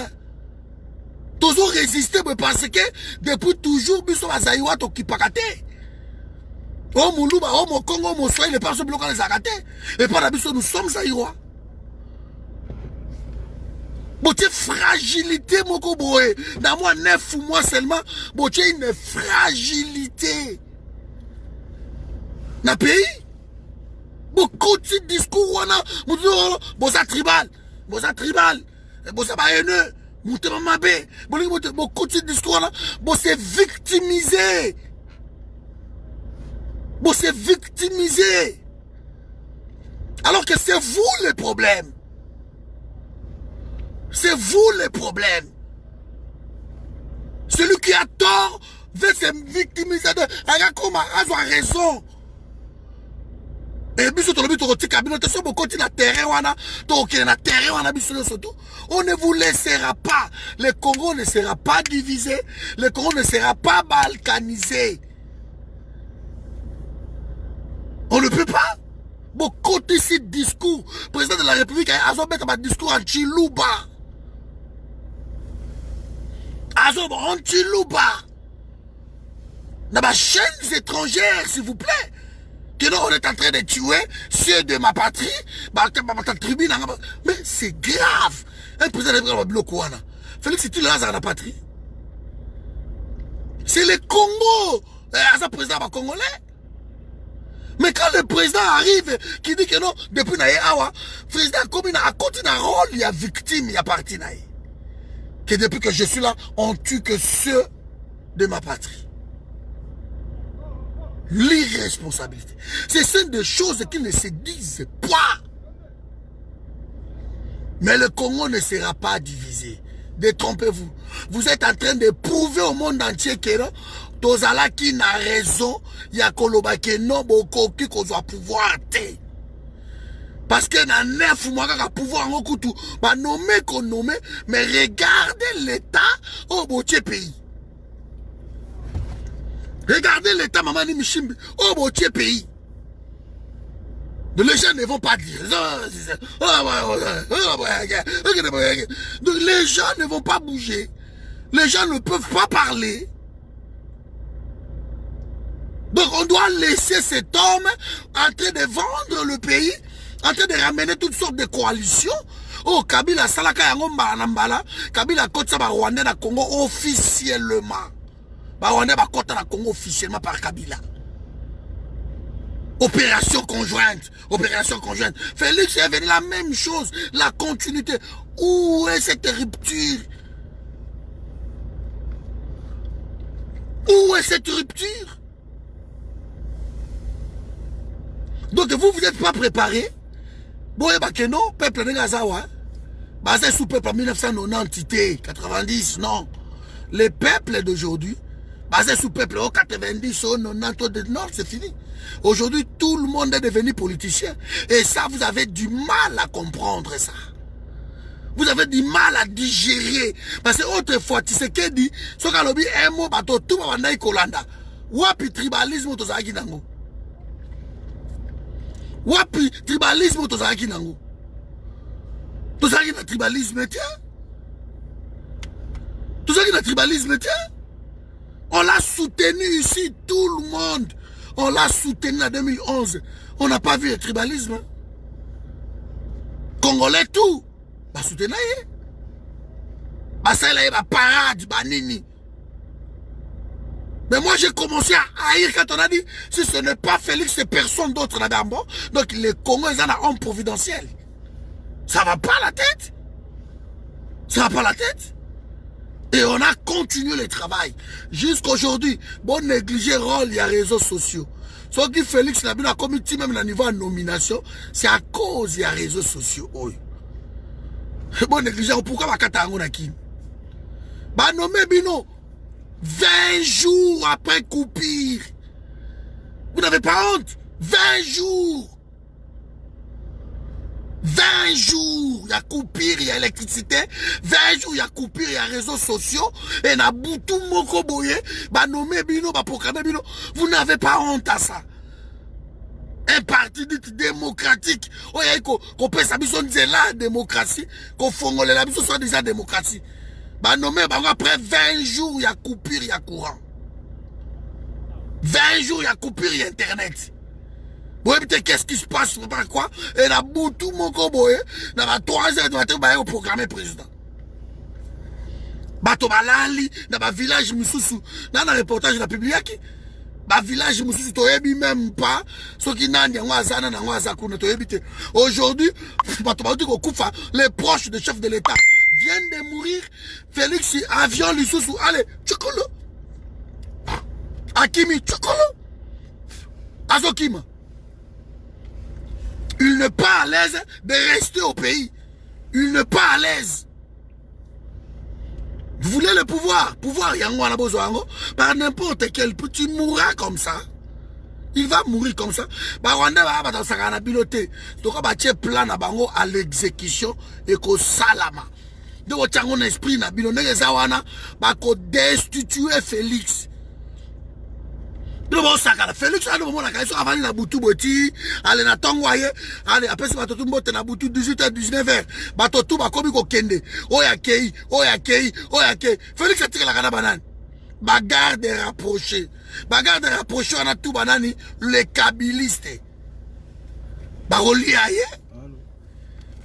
Toujours résister, parce que depuis toujours, nous sommes à Zaïwa, Tokipakate. Oh, Moulouba, oh, mon Congo, mon soin, les personnes bloquent les Akate. Et par la nous sommes Zaïwa. Boté fragilité, mon koboé. Dans moi, 9 mois seulement, boté une fragilité. Dans le pays, beaucoup de discours, on a, bosa tribal, bosa haineux, beaucoup de discours, on a, bosa victimisé. Bosa victimisé. Alors que c'est vous le problème. C'est vous le problème. Celui qui a tort veut se victimiser. Regarde comment il a raison. Et puis, on ne vous laissera pas. Le Congo ne sera pas divisé. Le Congo ne sera pas balkanisé. On ne peut pas. Beaucoup de ces discours, le président de la République a mis un discours anti-Louba. Anti-Louba. Dans ma chaîne étrangère, s'il vous plaît. Que nous, on est en train de tuer ceux de ma patrie. Mais c'est grave. Un président de la République, Félix, c'est-il là dans la patrie? C'est le Congo. C'est un président congolais. Mais quand le président arrive, qui dit que non, depuis Naïawa, le président comme il a continué un rôle, il y a victime, il y a parti Naï. Que depuis que je suis là, on tue que ceux de ma patrie. L'irresponsabilité. Ce sont des choses qui ne se disent pas. Mais le Congo ne sera pas divisé. Détrompez-vous. Vous êtes en train de prouver au monde entier que non, Tozala qui n'a raison, il y a Koloba qui non, beaucoup qui doit pouvoir te. Parce que dans 9 mois, il y a pouvoir en tout, pas nommer qu'on nomme, mais regardez l'État au bout du pays. Regardez l'État, maman Michimbi, au bout du pays. Les gens ne vont pas dire. Donc les gens ne vont pas bouger. Les gens ne peuvent pas parler. Donc on doit laisser cet homme en train de vendre le pays, en train de ramener toutes sortes de coalitions. Oh, Kabila Salaka Yango Mbanambala, Kabila Kotsa Rwanda na Congo officiellement. Rwanda Kota na Congo officiellement par Kabila. Opération conjointe. Opération conjointe. Félix est venu la même chose. La continuité. Où est cette rupture? Où est cette rupture? Donc vous n'êtes pas préparé. Bon, et bah que non, peuple de Gazawa. Basé sous peuple en 1990, 90, non. Les peuples d'aujourd'hui, basé sous peuple au 90, au 90, non, c'est fini. Aujourd'hui, tout le monde est devenu politicien. Et ça, vous avez du mal à comprendre ça. Vous avez du mal à digérer. Parce que autrefois, tu sais qu'est dit, ce qu'a lobby un mot, bateau, tout le monde est Kolanda. Wapi tribalisme, tout ça, nango. Wapi tribalisme, tout ça, nango. Tout ça, tribalisme, tiens. Tout ça, tribalisme, tiens. On l'a soutenu ici, tout le monde. On l'a soutenu en 2011. On n'a pas vu le tribalisme. Congolais tout. Bah soutenir. Bah ça là, bah parade, bah nini. Mais moi j'ai commencé à haïr quand on a dit si ce n'est pas Félix, c'est personne d'autre là-bas. Donc les Congolais ils en ont un providentiel. Ça va pas la tête. Ça va pas la tête. Et on a continué le travail. Jusqu'aujourd'hui, bon négliger rôle, il y a réseaux sociaux. Ce qui Félix n'a pas commis même au niveau de nomination, c'est à cause il y a réseaux sociaux. Bon négliger, pourquoi ma cata n'a qui? Bah nommé Bino 20 jours après coupure. Vous n'avez pas honte? 20 jours. 20 jours, il y a coupure, il y a électricité. 20 jours, il y a coupure, il y a réseaux sociaux. Et na boutou moko boye, bah nommé Bino, bah proclamé Bino. Vous n'avez pas honte à ça. Un parti dit démocratique. Oh, y'a qu'on peut s'habiller de la démocratie. Qu'on fongole la mission soit déjà démocratie. Bah nommé, bah après 20 jours, il y a coupure, il y a courant. 20 jours, il y a coupure, il y a internet. Vous voyez, qu'est-ce qui se passe, par quoi? Et la boutou mon koboye, dans la 3 heures du matin, bah, au programme président. Bah, to balali, dans ma village, Moussoussou, dans le reportage, la publié qui? Bah, village, Moussoussou, to yebi même pas, ceux qui n'ont pas zana, n'ont pas zakouna, to yebi te. Aujourd'hui, bah, to balou, koufa, les proches des chefs de l'État viennent de mourir. Félix, avion, Lissoussou, allez, tchokolo. Akimi, tchokolo. Azokima. Il n'est pas à l'aise de rester au pays. Il n'est pas à l'aise. Vous voulez le pouvoir? Pouvoir, yango besoin. Par n'importe quel petit mourra comme ça. Il va mourir comme ça. Bah, Rwanda va dans sa piloté. Donc, on va plan à l'exécution et qu'au salama. Donc, on a un esprit, na bilonné les awana, bah, qu'on destitue Félix. Félix a le moment la question avant la boutou boti, allez na tongwaye, allez après c'est bato tumbote na boutou 18h 19h, bato tout ba komi ko kende. Oya kei. Félix a tiré la gana banane. Bagarre de rapprochés. Bagarre de rapprochés on a tout banani les kabilistes. Baroli aye.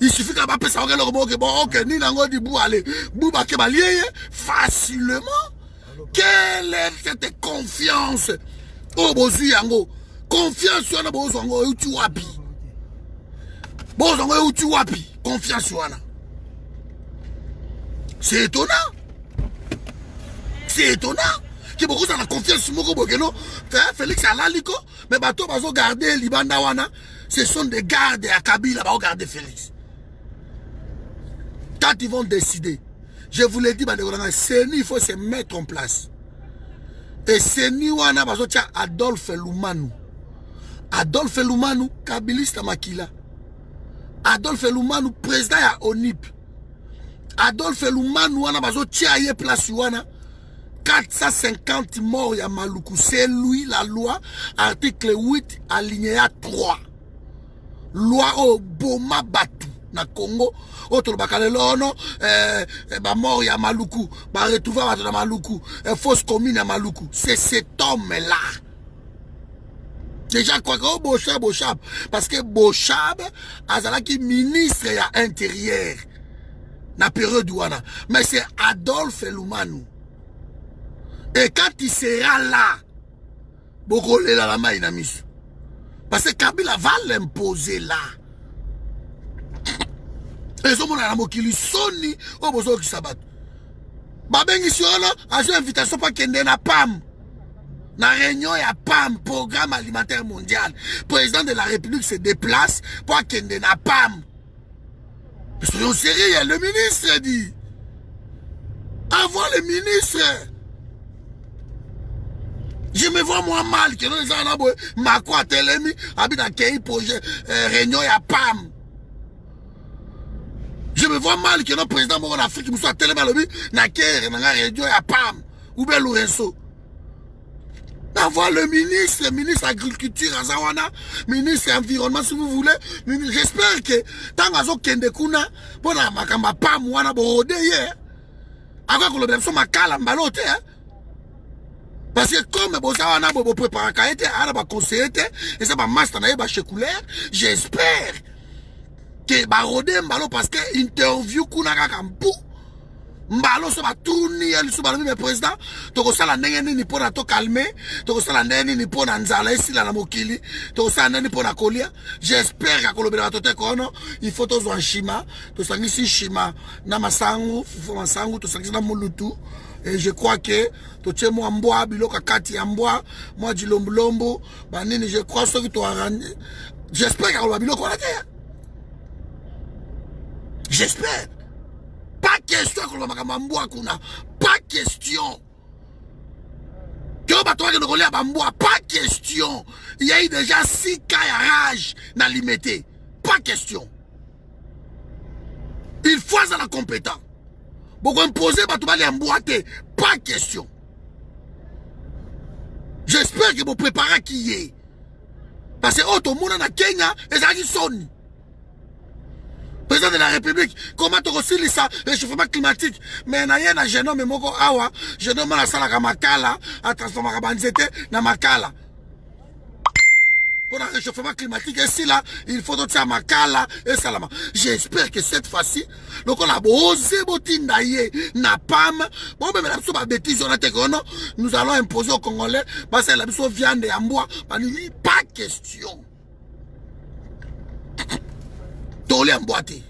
Il suffit qu'à pas ça le robot que bon OK ni nango di bou aller. Bou ba ke balié facilement. Quelle est cette confiance? Oh, bozu yango. Confiance sur la bozu yango uti wapi. Bozu yango uti wapi. Confiance sur la. C'est étonnant. C'est étonnant. Que beaucoup ça la confiance sur Moko Bokeno. Félix Alaliko. Mais bateau bazo garder Libanda wana. Ce sont des gardes à Kabila. Ba garder Félix. Quand ils vont décider. Je vous l'ai dit, il faut se mettre en place. Et c'est Niwana Bazotia Adolphe Lumanu. Adolphe Lumanu, Kabiliste Makila. Adolphe Lumanu, président à ONIP. Adolphe Lumanu, Wana Bazotia Aye place Wana. 450 morts à Maluku. C'est lui la loi, article 8, alinéa 3. Loi au Boma Batu. Na Congo, autre bakalelo ba mort ya Maluku, ba retrouver à Maluku, fausse commune à Maluku. C'est cet homme-là. Déjà quoi que Bochab, parce que Bochab azala qui ministre ya intérieur na période douana, mais c'est Adolphe Lumanu. Et quand il sera là, Bokole la main na misu. Parce que Kabila va l'imposer là. Les hommes na mokili soni o bozo ki sabat. Babengi siolo a une invitation pour kende na PAM. Na réunion ya PAM, programme alimentaire mondial. Président de la République se déplace pour kende na PAM. Mais soyons sérieux, le ministre dit. Avant le ministre. Je me vois moi mal que nous avons ma quoi telemi habite dans quel projet réunion ya PAM. Je me vois mal que notre président en Afrique nous soit tellement lobby na kere na réunion ya PAM ou bien Lorenzo. D'avoir le ministre agriculture Azawana, ministre environnement si vous voulez. J'espère que tant azo kende kuna bona makamba PAM wana borode hier. Avant que le benso makala mbalote hein. Parce que comme Bozawana bo prépare kaete ala ba conseiller et ça ba master na ba chekulaire, j'espère que barode mbalo parce que interview kuna kakampu mbalo so ba tourni ali so ba le président to ko sala ndenge ni pona to calmer to ko sala ndenge ni pona nzala esila na mokili to ko sala ndenge pona kolia. J'espère que kolobela to te kono il faut to zo shima to sangisi shima na masangu fufo masangu to sangisi na mulutu. Et je crois que to tche mo amboa biloka kati amboa moi du lombo banini je crois ce que tu as j'espère que kolobela biloko na te. J'espère. Pas question que Pas question. Pas question. Il y a eu déjà 6 cas de rage dans l'imité. Pas question. Il faut être la compétent. Vous imposez pas question. J'espère que vous préparez qui est. Parce que tout le monde en Kenya et ça qui sonne. Président de la République, comment tu reçois ça, réchauffement climatique? Mais il y a un jeune homme, jeune homme à la Makala, à transformer la banzete dans Makala. Pour le réchauffement climatique, et si là, il faut d'autres à Makala et Salama. J'espère que cette fois-ci, donc on a osé botindaye, napam, bon, mais la petite bêtise, on a été nous allons imposer aux Congolais, parce que la petite viande et en bois, pas question. Tolé emboîté.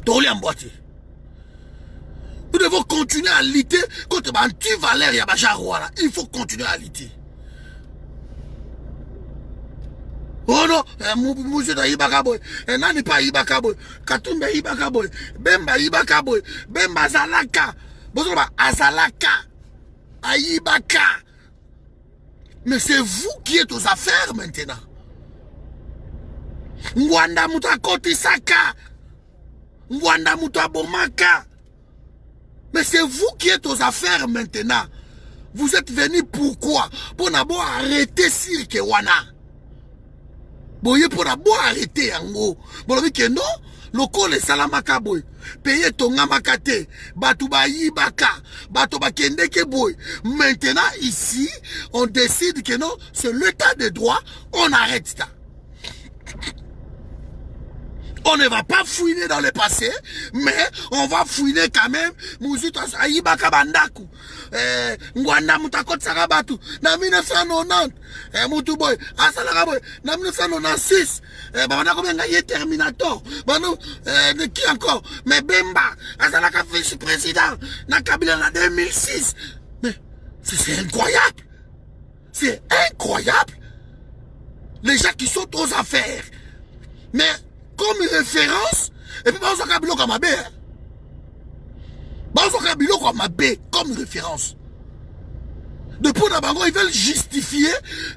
Tolé emboîté. Nous devons continuer à lutter contre l'anti-Valère Yabajarouara. Il faut continuer à lutter. Oh non, Moussou da Ibakaboy, Nani pa Ibakaboy, Katumbe Ibakaboy, Bemba Ibakaboy, Bemba Zalaka, Bozoba Azalaka, Aibaka. Mais c'est vous qui êtes aux affaires maintenant. Ngwanda muta koti saka. Ngwanda muta bomaka. Mais c'est vous qui êtes aux affaires maintenant. Vous êtes venus pourquoi? Pour d'abord arrêter Sirke Wana. Boye pour d'abord arrêter Yango. Bon, que non, loko le salamaka boy. Payer ton amakate. Batuba yibaka. Batuba kendeke boy. Maintenant, ici, on décide que non, c'est l'état de droit, on arrête ça. On ne va pas fouiner dans le passé, mais on va fouiner quand même. Mouzuta Aïbaka Bandaku. Ngwanda Mutakot Sarabatu. Na 1990. Moutuboy. Asalagaboy. Na 1996. Babana Komenga Yé Terminator. Banou. Qui encore? Mais Bemba. Asalaka vice-président. Na Kabila en 2006. Mais c'est incroyable. C'est incroyable. Les gens qui sont aux affaires. Mais comme référence, et puis Baozo Kabilo Kamabe. Baozo Kabilo Kamabe comme référence. Depuis Nabango, ils veulent justifier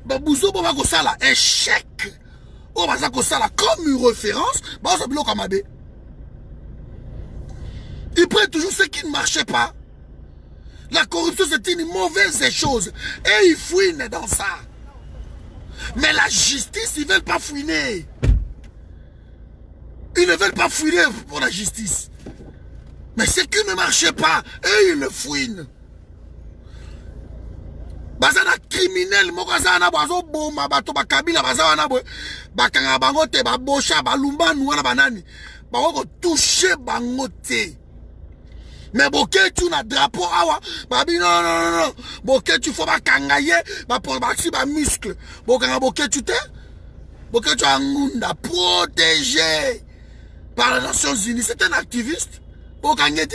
Babouzo Babakosala, échec. Oh, Babakosala comme une référence, Baozo Kabilo Kamabe. Ils prennent toujours ce qui ne marchait pas. La corruption, c'est une mauvaise chose. Et ils fouinent dans ça. Mais la justice, ils ne veulent pas fouiner. Ils ne veulent pas fouiner pour la justice. Mais ce qui ne marchait pas, eux, ils le fouinent. Bazana criminel, Mokazana, Bazo, Boma, Bato, Bakabila, Bazana, Bakanga, Bangote, Babosha, Balumba, Nouana, Banani. Bako toucher Bangote. Mais Boké, tu n'as drapeau, awa. Babi, non. Boké, tu faut pas kangaye, pour baxi, muscle. Boké, tu t'es. Boké, tu as un protégé par les Nations Unies. C'est un activiste. Bokangete.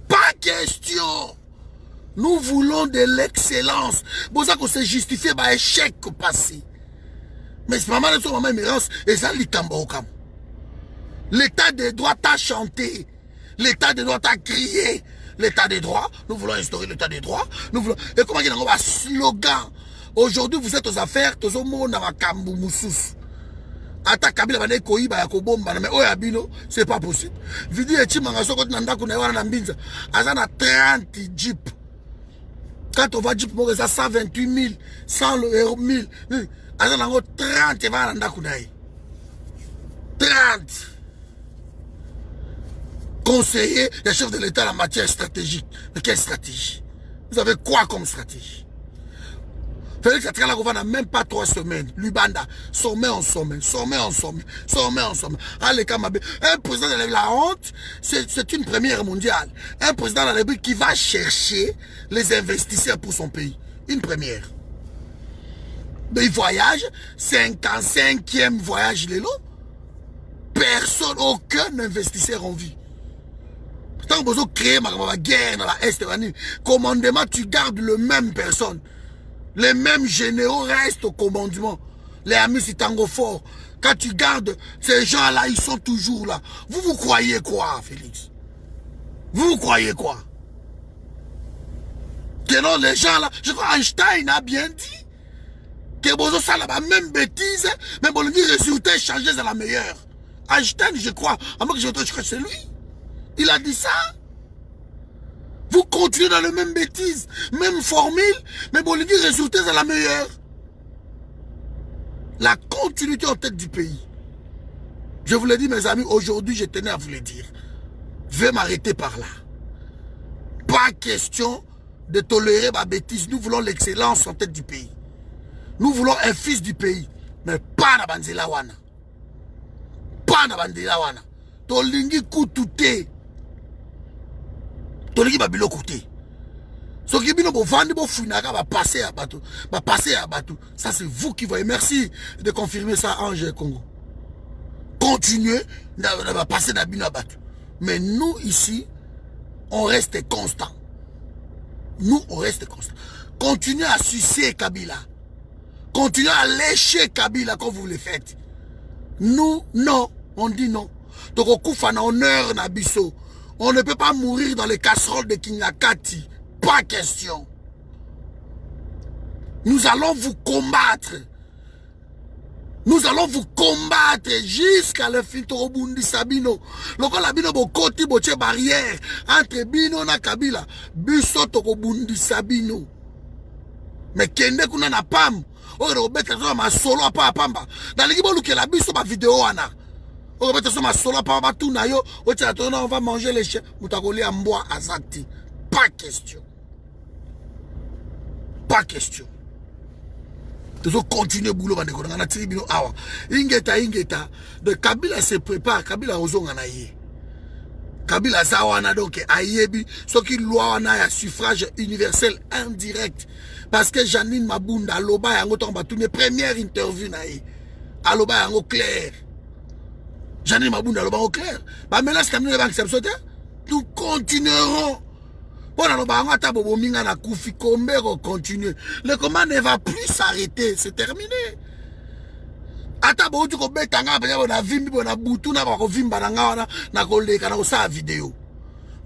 Pas question. Nous voulons de l'excellence. Pour ça qu'on s'est justifié par échec passé. Mais c'est pas mal de son maman Mirance et ça l'ikamba okam. L'état de droit t'a chanté. L'état de droit t'a crié. L'état de droit. Nous voulons instaurer l'état de droit. Nous voulons. Et comment il y a un slogan. Aujourd'hui, vous êtes aux affaires. Tous au monde dans Kambu Moussous. Ata Kabila bane koiba ya kobomba mais oya bino c'est pas possible. Vidi eti mangaso ko nanda kuna wana na mbinza. Azana 30 jeep. Quand on va jeep mo ça 128 000, 100 euros 1000. Azana ngo 30 va nanda kuna. 30. Conseiller le chef de l'État en matière stratégique. Mais quelle stratégie? Vous avez quoi comme stratégie? Félix Atikala n'a même pas 3 semaines. Lubanda, sommet en sommet. Allez, Kamabe. Un président de la honte, c'est une première mondiale. Un président de la République qui va chercher les investisseurs pour son pays. Une première. Mais il voyage, 55e voyage, il est là. Personne, aucun investisseur en vie. Tant que vous créez ma guerre dans la Est, commandement, tu gardes le même personne. Les mêmes généraux restent au commandement. Les amis Sitango fort. Quand tu gardes ces gens-là, ils sont toujours là. Vous croyez quoi, Félix? Vous croyez quoi? Que non, les gens là, je crois Einstein a bien dit que Bozo ça la même bêtise, mais bon, le résultat changé dans la meilleure. Einstein, je crois, à moins que je crois que c'est lui. Il a dit ça. Vous continuez dans la même bêtise, même formule, mais bon, le résultat dans la meilleure. La continuité en tête du pays. Je vous l'ai dit, mes amis, aujourd'hui, je tenais à vous le dire. Je vais m'arrêter par là. Pas question de tolérer ma bêtise. Nous voulons l'excellence en tête du pays. Nous voulons un fils du pays. Mais pas na banzela wana. Pas na banzela wana. Tolingi kutute. Tolingi babilo kute. Ce qui bino bovandi bofunaka va passer à bateau. Va passer à bateau. Ça c'est vous qui voyez. Merci de confirmer ça, Ange Congo. Continuez de passer à bino à bateau. Mais nous ici, on reste constant. Nous, on reste constant. Continuez à sucer Kabila. Continuez à lécher Kabila comme vous le faites. Nous, non. On dit non. Donc, on couvre en honneur Nabiso. On ne peut pas mourir dans les casseroles de Kinyakati. Pas question. Nous allons vous combattre. Nous allons vous combattre jusqu'à la fin de Bundi Sabino. Lorsque la bino bokoti boche barrière entre Bino na Kabila, biso toko Bundi Sabino. Mais kende kuna na pam, o robeta so ma solo pa pamba. Dans l'équipe lu que la biso ba vidéo ana. O robeta so ma solo pa ba tout na yo, o tia tona on va manger les chiens, mutakoli amboa azati. Pas question. Pas question. Toujours continuer boulot on a tiré bino awa. Ingeta de Kabila se prépare, Kabila ozonga na ye. Kabila zawana donc ayebi ce qui loi na ya suffrage universel indirect parce que Janine Mabunda aloba yango tomba toutes mes premières interviews na ye. Aloba yango clair. Janine Mabunda aloba yango clair. Ba maintenant c'est comme les banques c'est nous continuerons. Le combat ne va plus s'arrêter, c'est terminé.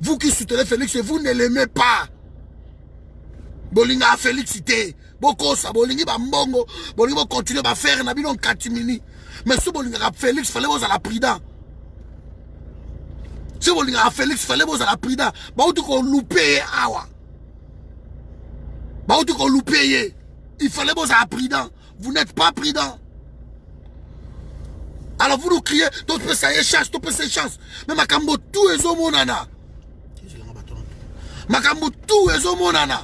Vous qui soutenez Félix, vous ne l'aimez pas. Bolinga félicité. Bokosa, bolingi bambongo, bolingo continuer à faire nabino katimini. Mais si bolinga Félix, fallait vous à la prida. Si vous voulez Félix, il fallait vous à la prida. Il fallait vous à la prida. Vous n'êtes pas prudent. Alors vous nous criez, d'autres peut ça y chance, d'autres peut ça chance. Mais Makambo tout est au monana. Makambo tout est au monana.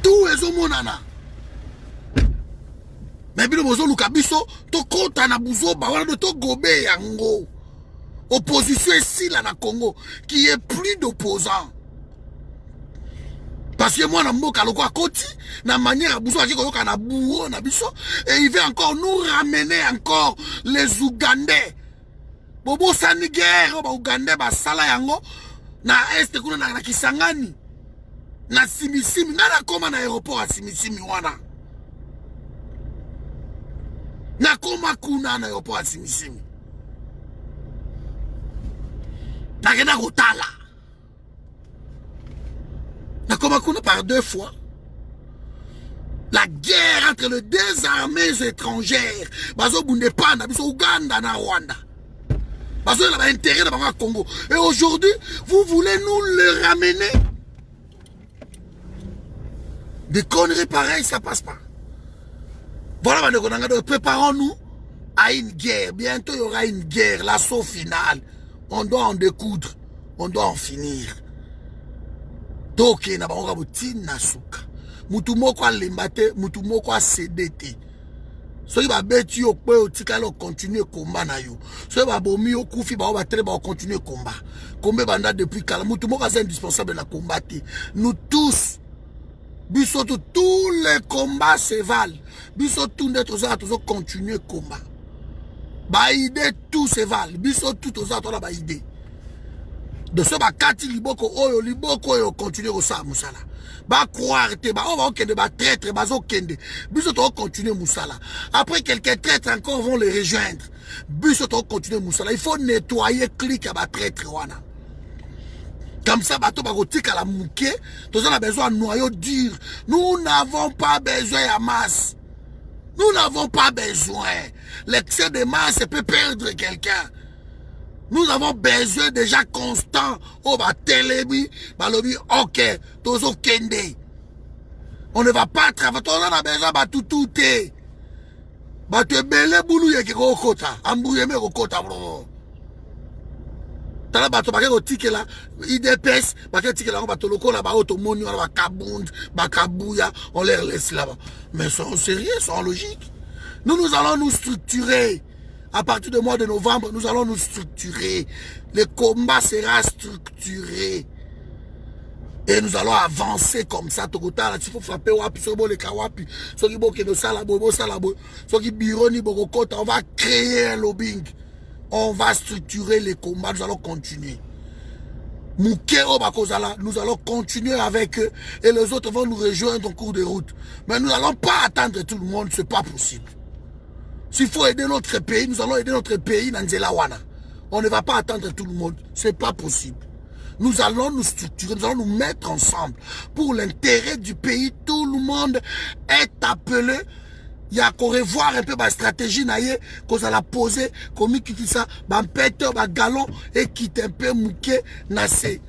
Tout est au monana. Mais bino bozo lukabiso to kota na buzo ba wana to gobe yango. Opposition ici là na Congo qui est plus d'opposants. Parce que moi na mboka loko akoti na manière à buzo akiko yoka na bureau na biso et il veut encore nous ramener encore les Ougandais. Bobo Saniguer ba Ougandais ba sala yango na est kuna na Kisangani. Na Simisimi na koma na aéroport à Simisimi wana. Nakoma kuna na aéroport à Simisimi. Nakena kotala. Nakoma kuna par 2 fois. La guerre entre les 2 armées étrangères. Bazo bundepa na biso Ouganda na Rwanda. Bazo il a intérêt dans le Congo. Et aujourd'hui, vous voulez nous le ramener. Des conneries pareilles, ça passe pas. Voilà, préparons-nous à une guerre. Bientôt, il y aura une guerre, l'assaut final. On doit en découdre. On doit en finir. Toke na bango botin na suka. Mutu moko a lembate, mutu moko a cédé. Soki ba beti yo pe otikalo continuer combat na yo. Soki ba bomi yo kufi ba ba très ba continuer combat. Combat banda depuis kala mutu moko c'est indispensable na combattre. Nous tous bisoto tous les combats se valent. Bisoto notre autres toujours continuer combat. Ba idée tout se valent. Bisoto tous autres ba idée. de ce bakati liboko oyo continue ko sa musala. Ba croire te ba on va okende ba traître bazo kende. Biso to continuer musala. Après quelques traîtres encore vont les rejoindre. Biso to continuer musala. Il faut nettoyer clique à ba traître wana. Comme ça bato ba kotika la mouké, tous on a besoin de noyau dur. Nous n'avons pas besoin à masse. Nous n'avons pas besoin. L'excès de masse peut perdre quelqu'un. Nous avons besoin déjà constant. Oh, bah, télébi, bah, lobby, ok, tozo kende. On ne va pas travailler. On a besoin, bah, tout est. Bah, tu es belé, boulou, yé, kiko, kota. Ambouye, me, kota, bro. Tala, bah, tu vas tike là. IDPS, bah, tike là, on va te loko là, bah, automoni, on va kabound, bah, kabouya, on les laisse là-bas. Mais ils sont sérieux, ils sont logiques. Nous allons nous structurer. À partir du mois de novembre, nous allons nous structurer. Le combat sera structuré. Et nous allons avancer comme ça. Il faut frapper wapi, on va créer un lobbying. On va structurer les combats. Nous allons continuer. Nous allons continuer avec eux. Et les autres vont nous rejoindre en cours de route. Mais nous n'allons pas attendre tout le monde. Ce n'est pas possible. S'il faut aider notre pays, nous allons aider notre pays dans Nzelawana. On ne va pas attendre tout le monde. Ce n'est pas possible. Nous allons nous structurer, nous allons nous mettre ensemble. Pour l'intérêt du pays, tout le monde est appelé. Il y a qu'à revoir un peu ma stratégie, qu'on a poser, comme il quitte ça, un péteur, un galon, et quitte un peu mouké, nassé.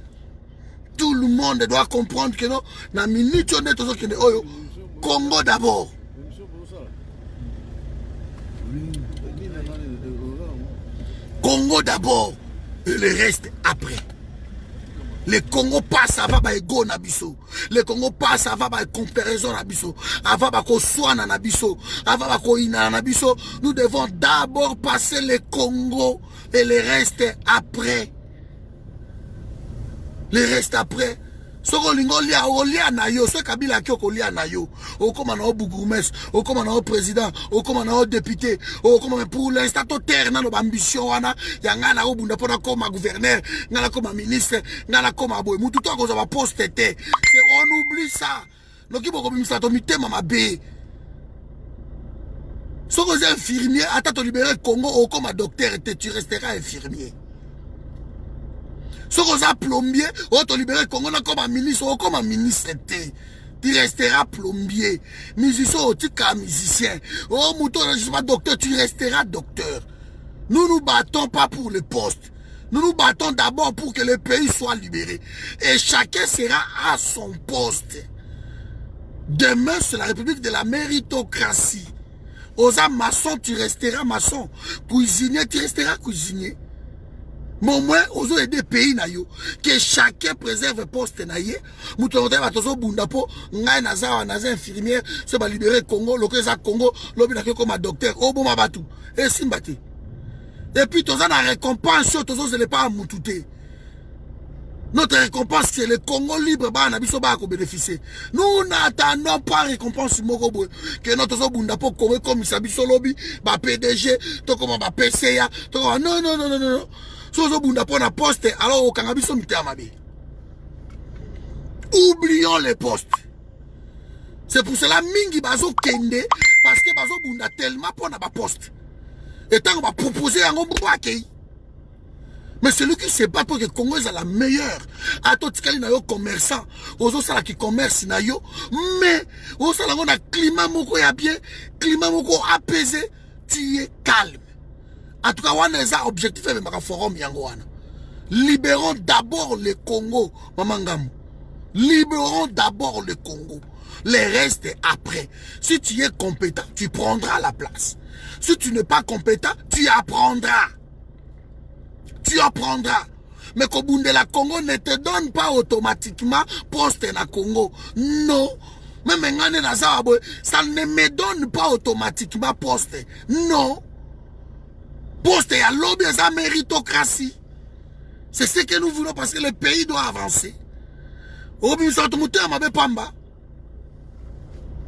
Tout le monde doit comprendre que non, dans la minute, on est toujours Congo d'abord. Congo d'abord et le reste après. Le Congo passe avant ego nabiso. Le Congo passe avant comparaison nabiso. Avant ko soana nabiso. Avant ko ina nabiso. Nous devons d'abord passer le Congo et le reste après. Le reste après. Soko lingo lia olia na yo, so kabila kyoko lia na yo. O koma na bourgmestre, o koma na président, o koma na député, o koma pour l'instant to terre na no ambition wana, ya ngana o bunda pona koma gouverneur, ngana koma ministre, ngana koma boy. Mutu to ko za poste te. On oublie ça. Noki boko bimisa to mitema mabe. Soko za infirmier, ata to libérer Congo o koma docteur te, tu resteras infirmier. Si vous êtes plombier, vous te libérez Congo comme ministre, ou comme ministre, tu resteras plombier. Musicien, tu es musicien. Oh, mouton, je ne suis pas docteur, tu resteras docteur. Nous nous battons pas pour le poste. Nous nous battons d'abord pour que le pays soit libéré. Et chacun sera à son poste. Demain, c'est la République de la méritocratie. Aux maçons, tu resteras maçon. Cuisinier, tu resteras cuisinier. Mais au moins, aux autres des pays, que chacun préserve poste naïe. Mouton de batozo bundapo, ngai naza infirmière, se va libérer Congo, l'okéza Congo, l'obinake comme docteur, au bon mabatou. Et simbate. Et puis, tous la récompense, tous ne n'est pas à moutouté. Notre récompense, c'est le Congo libre, bah, nabiso ba ko bénéficier. Nous n'attendons pas récompense mogobo que notre bundapo comme sabiso lobby, ba PDG, to comme ba PCA, to non. Poste, alors au Kangabiso oublions les postes. C'est pour cela mingi bazo kende parce que bazo bunda tellement pour na ba poste. Et tant qu'on va proposer un gombo akei. Mais celui qui se bat pour que le Congo est la meilleure. A tout ce qu'il y a un commerçant, aux autres qui commercent na yo, mais aux autres on a climat moko ya bien, climat moko apaisé, tu es calme. En tout cas, on a un objectif avec le forum Yangoana. Libérons d'abord le Congo, Mamangam. Libérons d'abord le Congo. Le reste après. Si tu es compétent, tu prendras la place. Si tu n'es pas compétent, tu apprendras. Tu apprendras. Mais Kobunde la Congo ne te donne pas automatiquement poste na Congo. Non. Même ça ne me donne pas automatiquement poste. Non. Poste et à lobby et à méritocratie. C'est ce que nous voulons parce que le pays doit avancer. Obi ça te monter à ma pamba.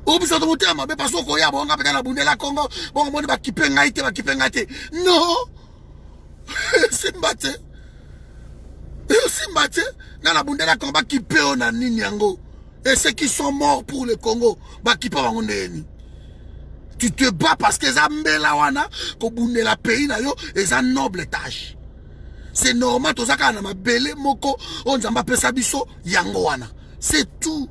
Obi ça te monter à ma parce que ya bon ngapeta na bunde la Congo bon mon ba kipengaite. Non. C'est mbaté. Et aussi, Mathieu, dans la bundela combat qui peut en Ninyango. Et ceux qui sont morts pour le Congo, bah qui peuvent en donner. Tu te bats parce que Zambela wana, ko bundela pays na yo, et ça noble tâche. C'est normal, tout ça quand on a belé moko, on zamba pesa biso yango wana. C'est tout.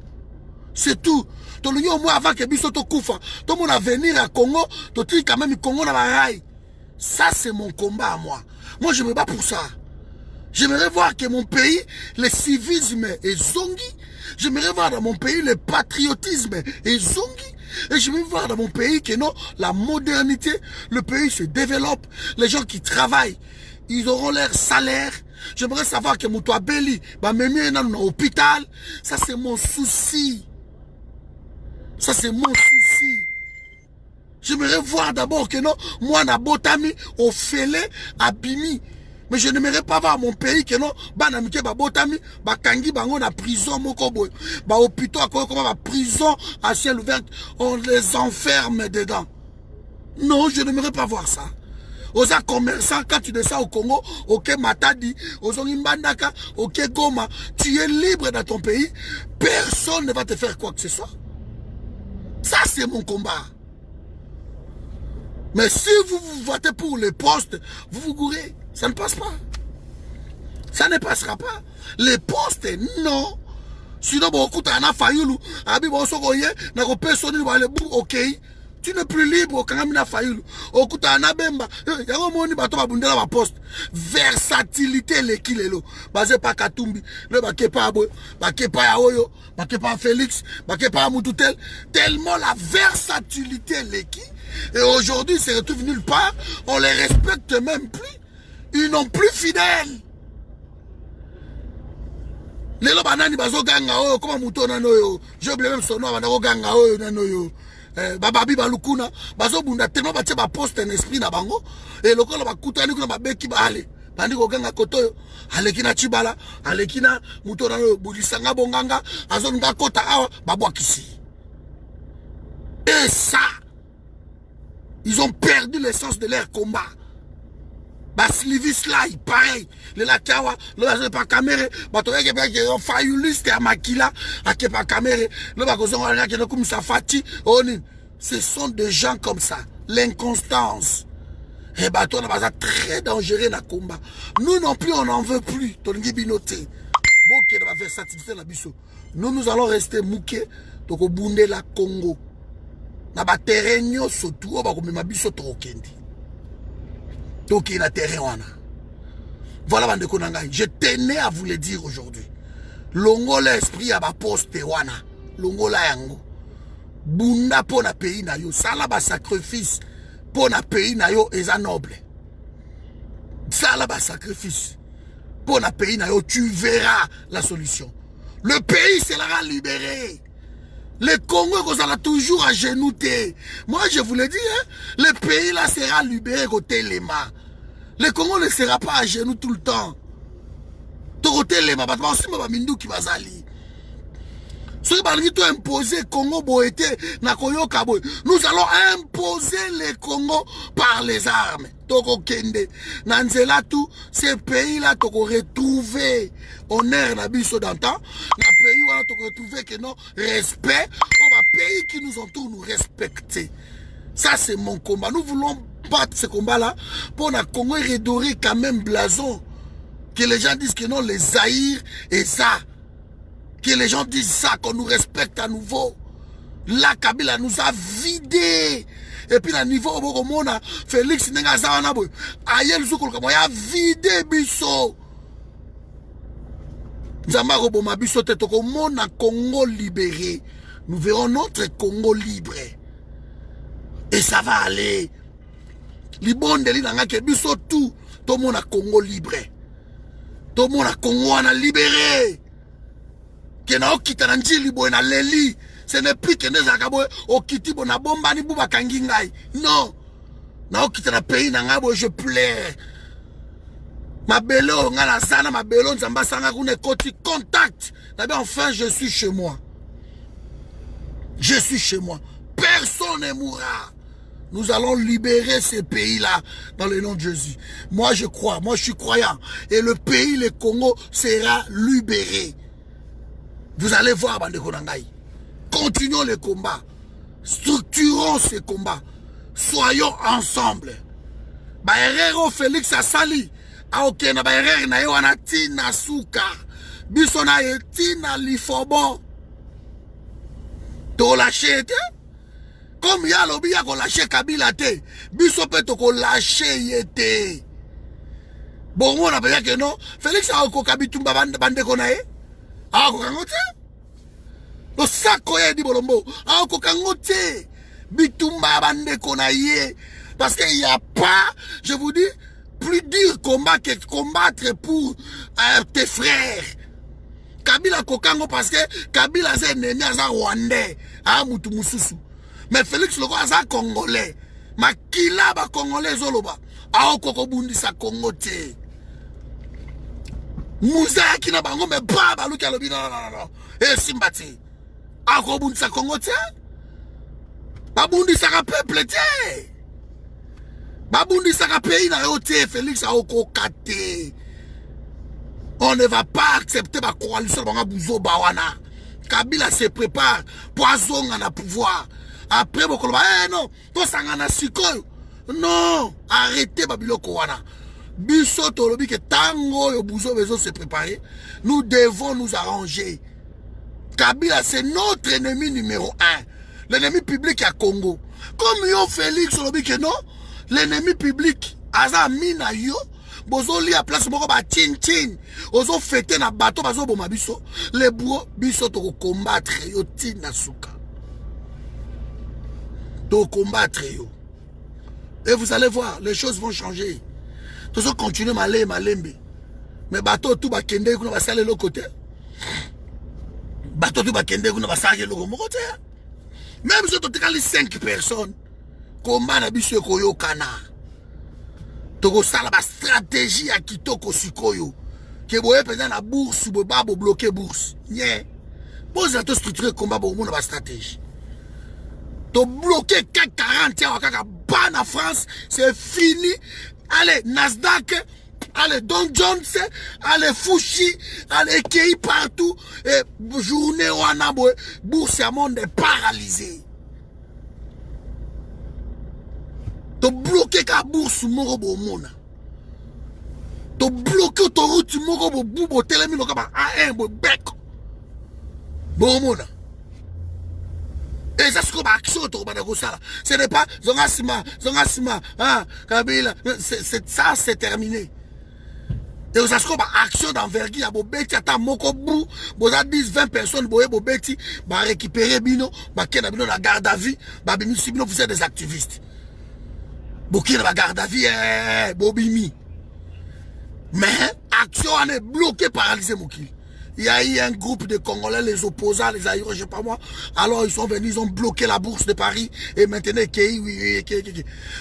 C'est tout. Donc, au moins avant que biso to koufa, tout le monde a venir à Congo, tout le quand même Congo na baraille. Ça, c'est mon combat à moi. Moi, je me bats pour ça. J'aimerais voir que mon pays, le civisme est zongi. J'aimerais voir dans mon pays le patriotisme est zongi. Et j'aimerais voir dans mon pays que non, la modernité, le pays se développe. Les gens qui travaillent, ils auront leur salaire. J'aimerais savoir que Moutoua Beli, bah, même dans l'hôpital. Ça, c'est mon souci. Ça, c'est mon souci. J'aimerais voir d'abord que non, moi, na botami, au félé, à Bimi. Mais je n'aimerais pas voir mon pays que non, banamike, ba botami, ba kangi, bango, na prison, mokobo, ba hôpital, comment, ba prison à ciel ouvert, on les enferme dedans. Non, je n'aimerais pas voir ça. Aux commerçants, quand tu descends au Congo, ok Matadi, aux Mbandaka, ok Goma, tu es libre dans ton pays, personne ne va te faire quoi que ce soit. Ça, c'est mon combat. Mais si vous votez pour les postes, vous vous gourrez. Ça ne passe pas. Ça ne passera pas. Les postes, non. Sinon, beaucoup d'ana fayoulou. Abi bon sogoye, n'a pas personne qui va aller bout, ok. Tu n'es plus libre quand même na fayoulou. Okuta ana bemba. Yango moni bato ba bundela ba poste. Versatilité lekilelo. Basé pa Katumbi, le ba kepa abo, ba kepa ya oyo, ba kepa Félix, ba kepa Moututel. Tellement la versatilité leki. Et aujourd'hui, ils se retrouvent nulle part. On les respecte même plus. Ils n'ont plus fidèles. Les lois banani bazo ganga oyo, comment mouton nano yo. J'ai oublié même son nom, banano ganga oyo nano yo. Bababi balukuna, bazo bunda tellement batie ba poste un esprit na bango. Et le kolo ba kutani kuna ba beki ba ale. Bandi ko ganga koto alekina chibala, alekina mouton nano bulisanga bonganga, azon nga kota awa babwa kisi. Et ça, ils ont perdu l'essence de leur combat. Baslivis là, il pareil. Le lakawa, le bazo pas caméra, batoye ke ont fayuliste à makila, à ke pas caméra, le bagozo on qui ne comme ça fati, oni. Ce sont des gens comme ça, l'inconstance. Et bateau na baza très dangereux na combat. Nous non plus on n'en veut plus. Tongi binoté. Bon qui va faire satisfaire la biso. Nous allons rester mouké donc au Bundé la Congo. Na ba terrain surtout ba ko mema biso to kendi. Donc il a terrain wana. Voilà bandeko nangai, je tenais à vous le dire aujourd'hui. Longo l'esprit à ba poste wana. Longo la yango. Bunda pour na pays na yo, sala ba sacrifice pour na pays na yo eza noble. Sala ba sacrifice pour na pays na yo, tu verras la solution. Le pays sera libéré. Le Congo sera toujours à genoux. Moi je vous le dis, hein, le pays là sera libéré côté Lema. Le Congo ne sera pas à genoux tout le temps. Côté Lema, nous allons imposer le Congo par les armes. Toko Kende. Nanzela tout, ces pays-là, toko retrouver honneur na biso d'antan. Na pays où toko retrouver que non respect. On va pays qui nous entourent nous respecter. Ça c'est mon combat. Nous voulons battre ce combat-là pour na Congo redorer quand même blason. Que les gens disent que non, les Zaïre et ça. Que les gens disent ça, qu'on nous respecte à nouveau. La Kabila nous a vidé. Et puis, à niveau où on a Félix Nengazawanabo, Ayel Zoukoul, il a vidé Bisso. Zambaro Boma Bisso, Tetoko, mon a Congo libéré. Nous verrons notre Congo libre. Et ça va aller. Libonde, Linanga, Bisso, tout le monde a Congo libre. Tout le monde a Congo libéré. Que na okita na njili boy na leli, ce n'est plus que des akaboy okiti bona bomba ni buba kangingai. Non. Na okita na pays na ngabo je pleure. Ma belo ngala sana ma belo nzamba sanga kune koti contact. Na bien enfin je suis chez moi. Je suis chez moi. Personne ne mourra. Nous allons libérer ces pays-là dans le nom de Jésus. Moi, je crois. Moi, je suis croyant. Et le pays, le Congo, sera libéré. Vous allez voir, Bandeko Nangaï. Continuons les combats. Structurons ces combats. Soyons ensemble. Baerero Félix Asali. Aokena Baerere na yewana tina suka. Biso na yetina lifobo. To lâcher te. Comme ya lobi ya ko lâcher Kabila te. Biso pe to ko lâcher yete. Bon, on a besoin que non. Félix Aoko Kabitumba Bandeko na ye. Aoko kangote. No sako ye di bolombo. Aoko kangote. Bitumba Bandeko na ye. Parce qu'il n'y a pas, je vous dis, plus dur combat que combattre pour tes frères. Kabila Kokango parce que Kabila c'est ennemi à Rwandais, à Mususu. Mais Félix Logo c'est Congolais. Makila ba Congolais zoloba. A Okoko Bundi sa Congo te. Mouza qui n'a pas mais baba Luka lobi non. Et Simbati. A Okoko Bundi sa Congo te. Ba Bundi sa peuple te. Babundi Saka pays na yote Félix Aoko Kate. On ne va pas accepter la coalition de Bouzo Bawana. Kabila se prépare. Poison à la pouvoir. Après, vous eh non, tout ça en a sikoyo. Non, arrêtez Babiloko Wana. Biso Tolobi que tango yo Bouzo bezo se préparer. Nous devons nous arranger. Kabila c'est notre ennemi numéro 1. L'ennemi public à Congo. Comme yo Félix Tolobi que non. L'ennemi public, aza mina yo, bozo li a place moko ba chin chin, ozo fêter na bateau bazo boma biso, les bois biso to combattre yo tina suka. To combattre yo. Et vous allez voir, les choses vont changer. Tous ceux continuer malembe. Mais bateau tout ba kende kuna ba sale l'autre côté. Bateau tout ba kende kuna ba sale l'autre côté. Même si tu as 5 personnes. Combat na biso koyo kana. Toko sala ba stratégie à kitoko sikoyo. Ke boye pendant la bourse bo babo bloquer bourse. Nye. Pose la to structurer combat bo mo na ba stratégie. To bloquer CAC 40 ya kaka ban en France, c'est fini. Allez Nasdaq, allez Don Jones, allez Fushi, allez Kei partout et journée wana boye bourse à monde est paralysée. To bloquer ka bourse moko bo mona. To bloquer to route moko bo bubo telemi no kaba a un bo beko. Bo mona. Et ça se ba action to ba ko sala. Ce n'est pas zonga sima, ah Kabila, ça c'est terminé. Et ça se ba action d'envergure bo beti ata moko bou, bo za 10-20 personnes bo beti ba récupérer bino, ba kena bino la garde à vue, ba bino sibino vous êtes des activistes. Bokina va garde à vie, Bobimi. Mais, action, on est bloqué, paralysé, Moukil. Il y a eu un groupe de Congolais, les opposants, les aïros, je sais pas moi. Alors, ils sont venus, ils ont bloqué la bourse de Paris. Et maintenant,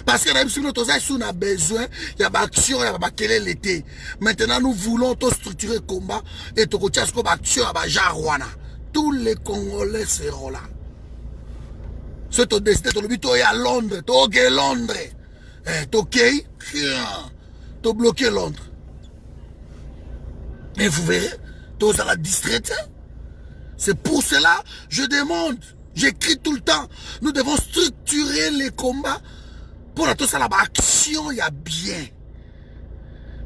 parce que si nous avons besoin, il y a une action, il y a quel est l'été. Maintenant, nous voulons tout structurer le combat. Et tout le monde a action à Jarwana. Tous les Congolais seront là. C'est au destin, tout le but, à Londres, tout à Londres. Ok, tu bloqué Londres. Et vous verrez, tous à la distraite. C'est pour cela, je demande, j'écris tout le temps, nous devons structurer les combats pour la tous à la action, il y a bien.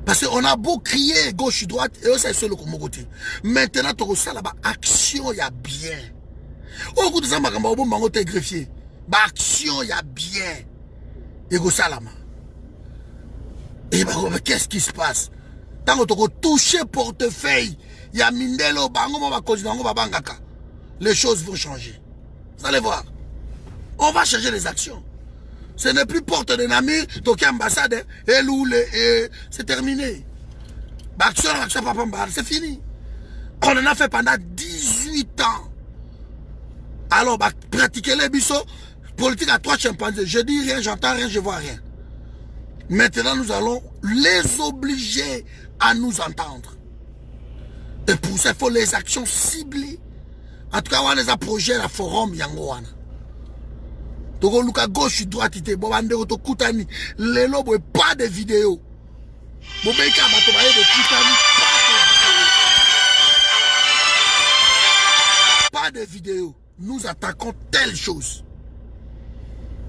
Parce qu'on a beau crier gauche et droite, et c'est seul comme côté. Maintenant, tu as la action, il y a bien. Au bout de ça, tu es greffier. Action, il y a bien. Et qu'est-ce qui se passe? Tant que tu as touché portefeuille, il y a Mindelo, les choses vont changer. Vous allez voir. On va changer les actions. Ce n'est plus porte de Namir, Toki ambassade, et c'est terminé. C'est fini. On en a fait pendant 18 ans. Alors, pratiquer les bisous. Politique à 3 chimpanzés. Je dis rien, j'entends rien, je vois rien. Maintenant, nous allons les obliger à nous entendre. Et pour ça, il faut les actions ciblées. En tout cas, on les a projets à la forum Yangoana. Toko luka gauche droite ite bo bande to kutani lelo boy pas de vidéo. Bo beka bato ba de kutani pas de vidéo. Nous attaquons telle chose.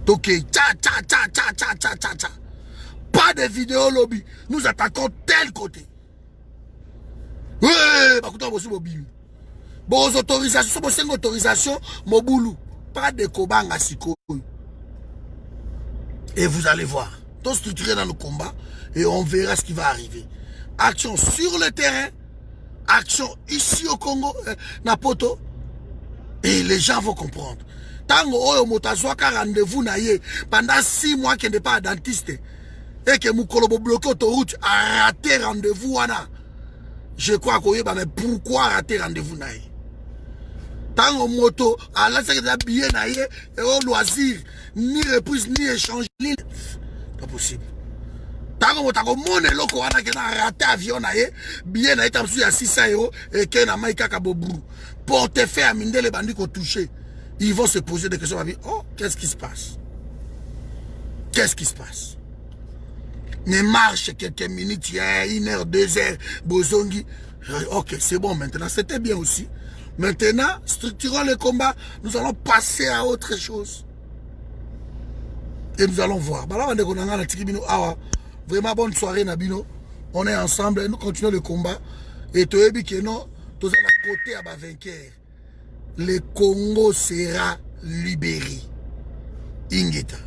Ok, tcha tcha tcha tcha tcha tcha tcha tcha. Pas de vidéo lobby. Nous attaquons tel côté. Ouais, bah écoutez, vous avez bon autorisation, bon autorisation, moboulou. Pas de kobanga siko. Et vous allez voir. Tout structuré dans le combat et on verra ce qui va arriver. Action sur le terrain, action ici au Congo, Napoto. Et les gens vont comprendre. Tango oyo motazoa ka rendez-vous na ye pendant 6 mois qu'il n'est pas dentiste et que Moukolo bloqué autoroute a raté rendez-vous wana. Je crois que mais pourquoi rater rendez-vous na ye? Tango moto a laissé des billets na ye et au loisir ni reprise ni échange pas possible. Tango moto mone loko wana que na raté avion na ye billet na ye tamsu ya 600 € et que na maika ka bobru. Portefeuille à minde les bandits qu'on touché. Ils vont se poser des questions. Oh, qu'est-ce qui se passe? Qu'est-ce qui se passe? Mais marche quelques minutes, il y a 1 heure, 2 heures, Bozongi. Ok, c'est bon maintenant. C'était bien aussi. Maintenant, structurons le combat. Nous allons passer à autre chose. Et nous allons voir. Vraiment bonne soirée, Nabino. On est ensemble et nous continuons le combat. Et tu as dit que non. Tous à côté à ma vainqueur. Le Congo sera libéré. Ingeta.